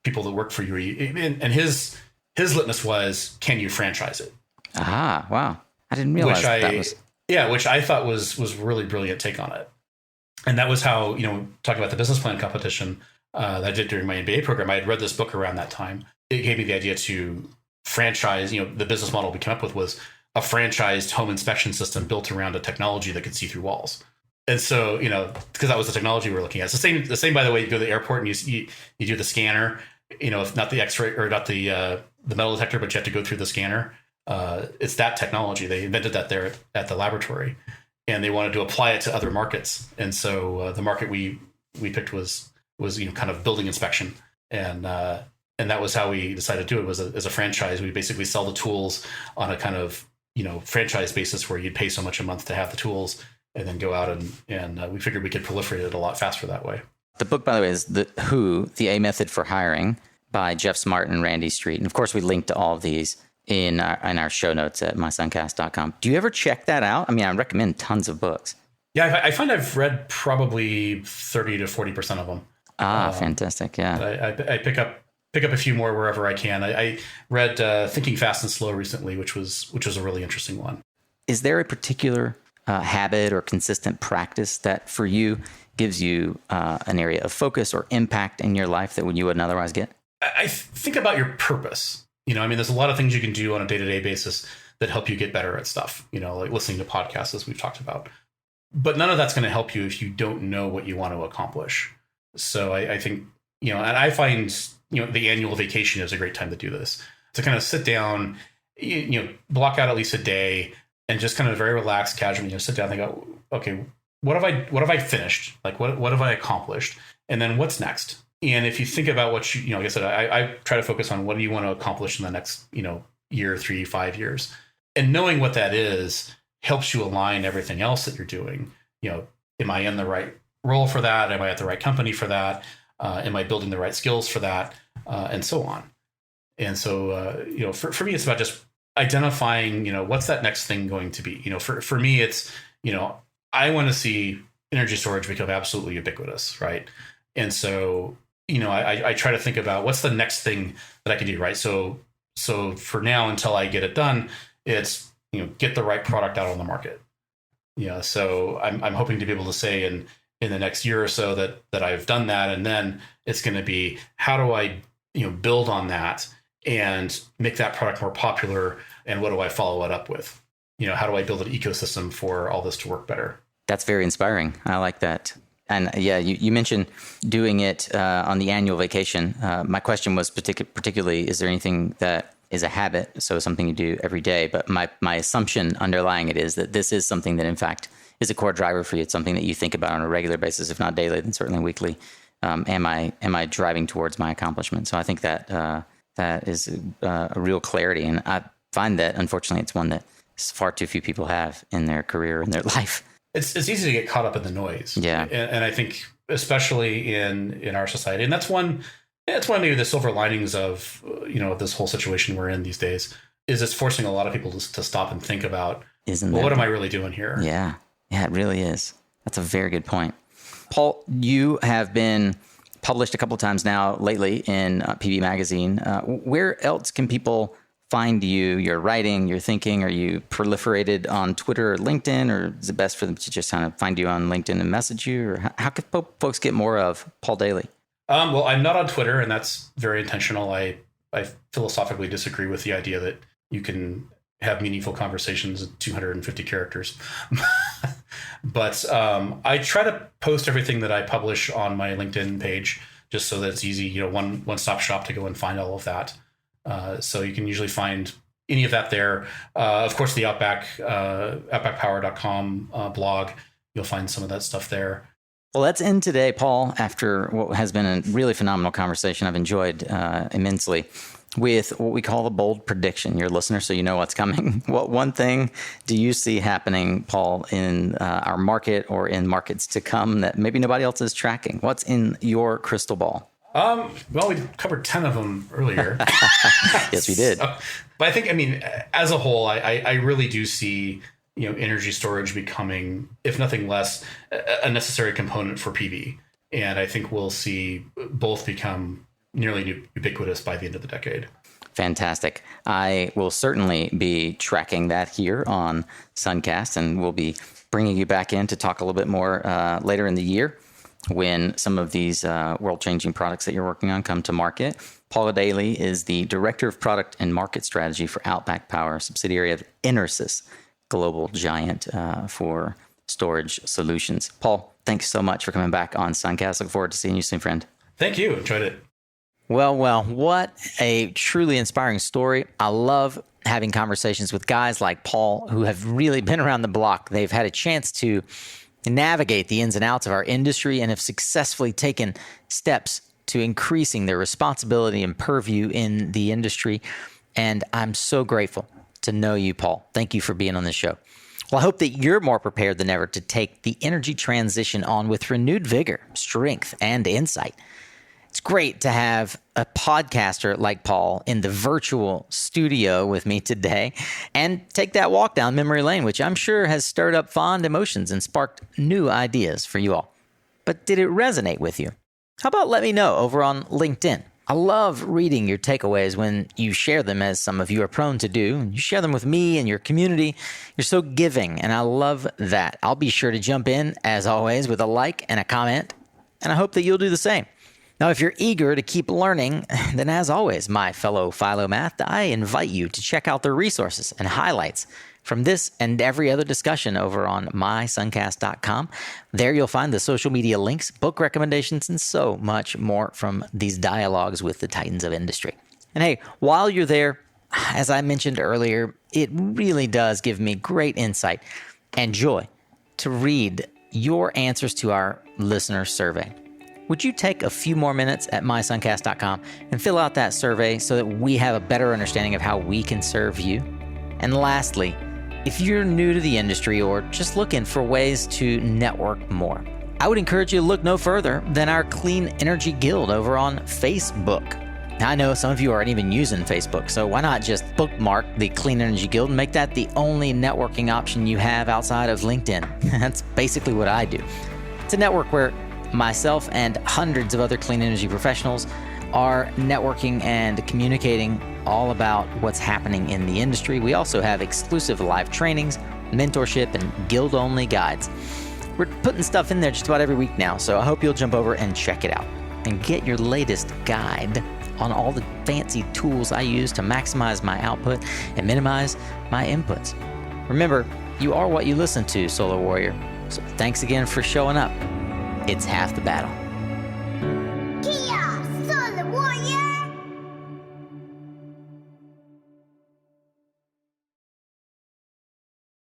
people that work for you, and his litmus was, can you franchise it? Ah, wow. I didn't realize that was. Yeah, which I thought was really brilliant take on it. And that was how, talking about the business plan competition that I did during my MBA program, I had read this book around that time. It gave me the idea to franchise, the business model we came up with was a franchised home inspection system built around a technology that could see through walls. And so, because that was the technology we were looking at. It's the same, by the way, you go to the airport and you do the scanner, if not the X-ray or not the metal detector, but you have to go through the scanner. It's that technology. They invented that there at the laboratory, and they wanted to apply it to other markets. And so the market we picked was kind of building inspection, and that was how we decided to do it. Was as a franchise. We basically sell the tools on a kind of franchise basis where you'd pay so much a month to have the tools, and then go out and we figured we could proliferate it a lot faster that way. The book, by the way, is The Who, The A Method for Hiring by Jeff Smart and Randy Street. And of course, we link to all of these in our show notes at mysuncast.com. Do you ever check that out? I mean, I recommend tons of books. Yeah, I find I've read probably 30 to 40% of them. Fantastic. Yeah. I pick up a few more wherever I can. I read Thinking Fast and Slow recently, which was a really interesting one. Is there a particular habit or consistent practice that for you gives you an area of focus or impact in your life that you wouldn't otherwise get? I think about your purpose. There's a lot of things you can do on a day-to-day basis that help you get better at stuff, like listening to podcasts, as we've talked about. But none of that's going to help you if you don't know what you want to accomplish. So I think, and I find, the annual vacation is a great time to do this, to kind of sit down, block out at least a day and just kind of very relaxed, casually, sit down and go, okay, what have I finished? Like what have I accomplished? And then what's next? And if you think about what like I said, I try to focus on what do you want to accomplish in the next, year, 3, 5 years. And knowing what that is helps you align everything else that you're doing. Am I in the right role for that? Am I at the right company for that? Am I building the right skills for that? And so on. And so, for me, it's about just identifying, what's that next thing going to be? For me, it's, I want to see energy storage become absolutely ubiquitous, right? And so, I try to think about what's the next thing that I can do, right? So for now, until I get it done, it's, get the right product out on the market. So I'm hoping to be able to say in the next year or so that I've done that. And then it's going to be, how do I, build on that and make that product more popular? And what do I follow it up with? How do I build an ecosystem for all this to work better? That's very inspiring. I like that. And yeah, you mentioned doing it on the annual vacation. My question was particularly, is there anything that is a habit, so something you do every day? But my assumption underlying it is that this is something that, in fact, is a core driver for you. It's something that you think about on a regular basis, if not daily, then certainly weekly. Am I driving towards my accomplishment? So I think that is a real clarity. And I find that, unfortunately, it's one that far too few people have in their career, in their life. It's easy to get caught up in the noise. Yeah. And I think especially in our society, and that's one of maybe the silver linings of, this whole situation we're in these days, is it's forcing a lot of people to stop and think about, what am I really doing here? Yeah. Yeah, it really is. That's a very good point. Paul, you have been published a couple of times now lately in PV Magazine. Where else can people find you, your writing, your thinking? Are you proliferated on Twitter or LinkedIn, or is it best for them to just kind of find you on LinkedIn and message you? Or how can folks get more of Paul Dailey? Well, I'm not on Twitter, and that's very intentional. I philosophically disagree with the idea that you can have meaningful conversations in 250 characters. But I try to post everything that I publish on my LinkedIn page, just so that it's easy, one-stop shop to go and find all of that. So you can usually find any of that there. Of course, the outbackpower.com blog, you'll find some of that stuff there. Well, let's end today, Paul, after what has been a really phenomenal conversation I've enjoyed immensely, with what we call the bold prediction. You're a listener, so you know what's coming. What one thing do you see happening, Paul, in our market or in markets to come that maybe nobody else is tracking? What's in your crystal ball? Well, we covered 10 of them earlier. Yes, we did. But I think, as a whole, I really do see, energy storage becoming, if nothing less, a necessary component for PV. And I think we'll see both become nearly ubiquitous by the end of the decade. Fantastic. I will certainly be tracking that here on Suncast, and we'll be bringing you back in to talk a little bit more later in the year when some of these world-changing products that you're working on come to market. Paul Dailey is the Director of Product and Market Strategy for Outback Power, subsidiary of Intersolar, global giant for storage solutions. Paul, thanks so much for coming back on Suncast. Look forward to seeing you soon, friend. Thank you. Enjoyed it. Well, what a truly inspiring story. I love having conversations with guys like Paul who have really been around the block. They've had a chance to navigate the ins and outs of our industry and have successfully taken steps to increasing their responsibility and purview in the industry. And I'm so grateful to know you, Paul. Thank you for being on the show. Well, I hope that you're more prepared than ever to take the energy transition on with renewed vigor, strength, and insight. It's great to have a podcaster like Paul in the virtual studio with me today and take that walk down memory lane, which I'm sure has stirred up fond emotions and sparked new ideas for you all. But did it resonate with you? How about let me know over on LinkedIn? I love reading your takeaways when you share them, as some of you are prone to do. You share them with me and your community. You're so giving, and I love that. I'll be sure to jump in, as always, with a like and a comment, and I hope that you'll do the same. Now, if you're eager to keep learning, then as always, my fellow Philomath, I invite you to check out the resources and highlights from this and every other discussion over on mysuncast.com. There you'll find the social media links, book recommendations, and so much more from these dialogues with the titans of industry. And hey, while you're there, as I mentioned earlier, it really does give me great insight and joy to read your answers to our listener survey. Would you take a few more minutes at mysuncast.com and fill out that survey so that we have a better understanding of how we can serve you? And lastly, if you're new to the industry or just looking for ways to network more, I would encourage you to look no further than our Clean Energy Guild over on Facebook. Now, I know some of you aren't even using Facebook, so why not just bookmark the Clean Energy Guild and make that the only networking option you have outside of LinkedIn? That's basically what I do. It's a network where myself and hundreds of other clean energy professionals are networking and communicating all about what's happening in the industry. We also have exclusive live trainings, mentorship, and guild-only guides. We're putting stuff in there just about every week now, so I hope you'll jump over and check it out and get your latest guide on all the fancy tools I use to maximize my output and minimize my inputs. Remember, you are what you listen to, Solar Warrior. So thanks again for showing up. It's half the battle.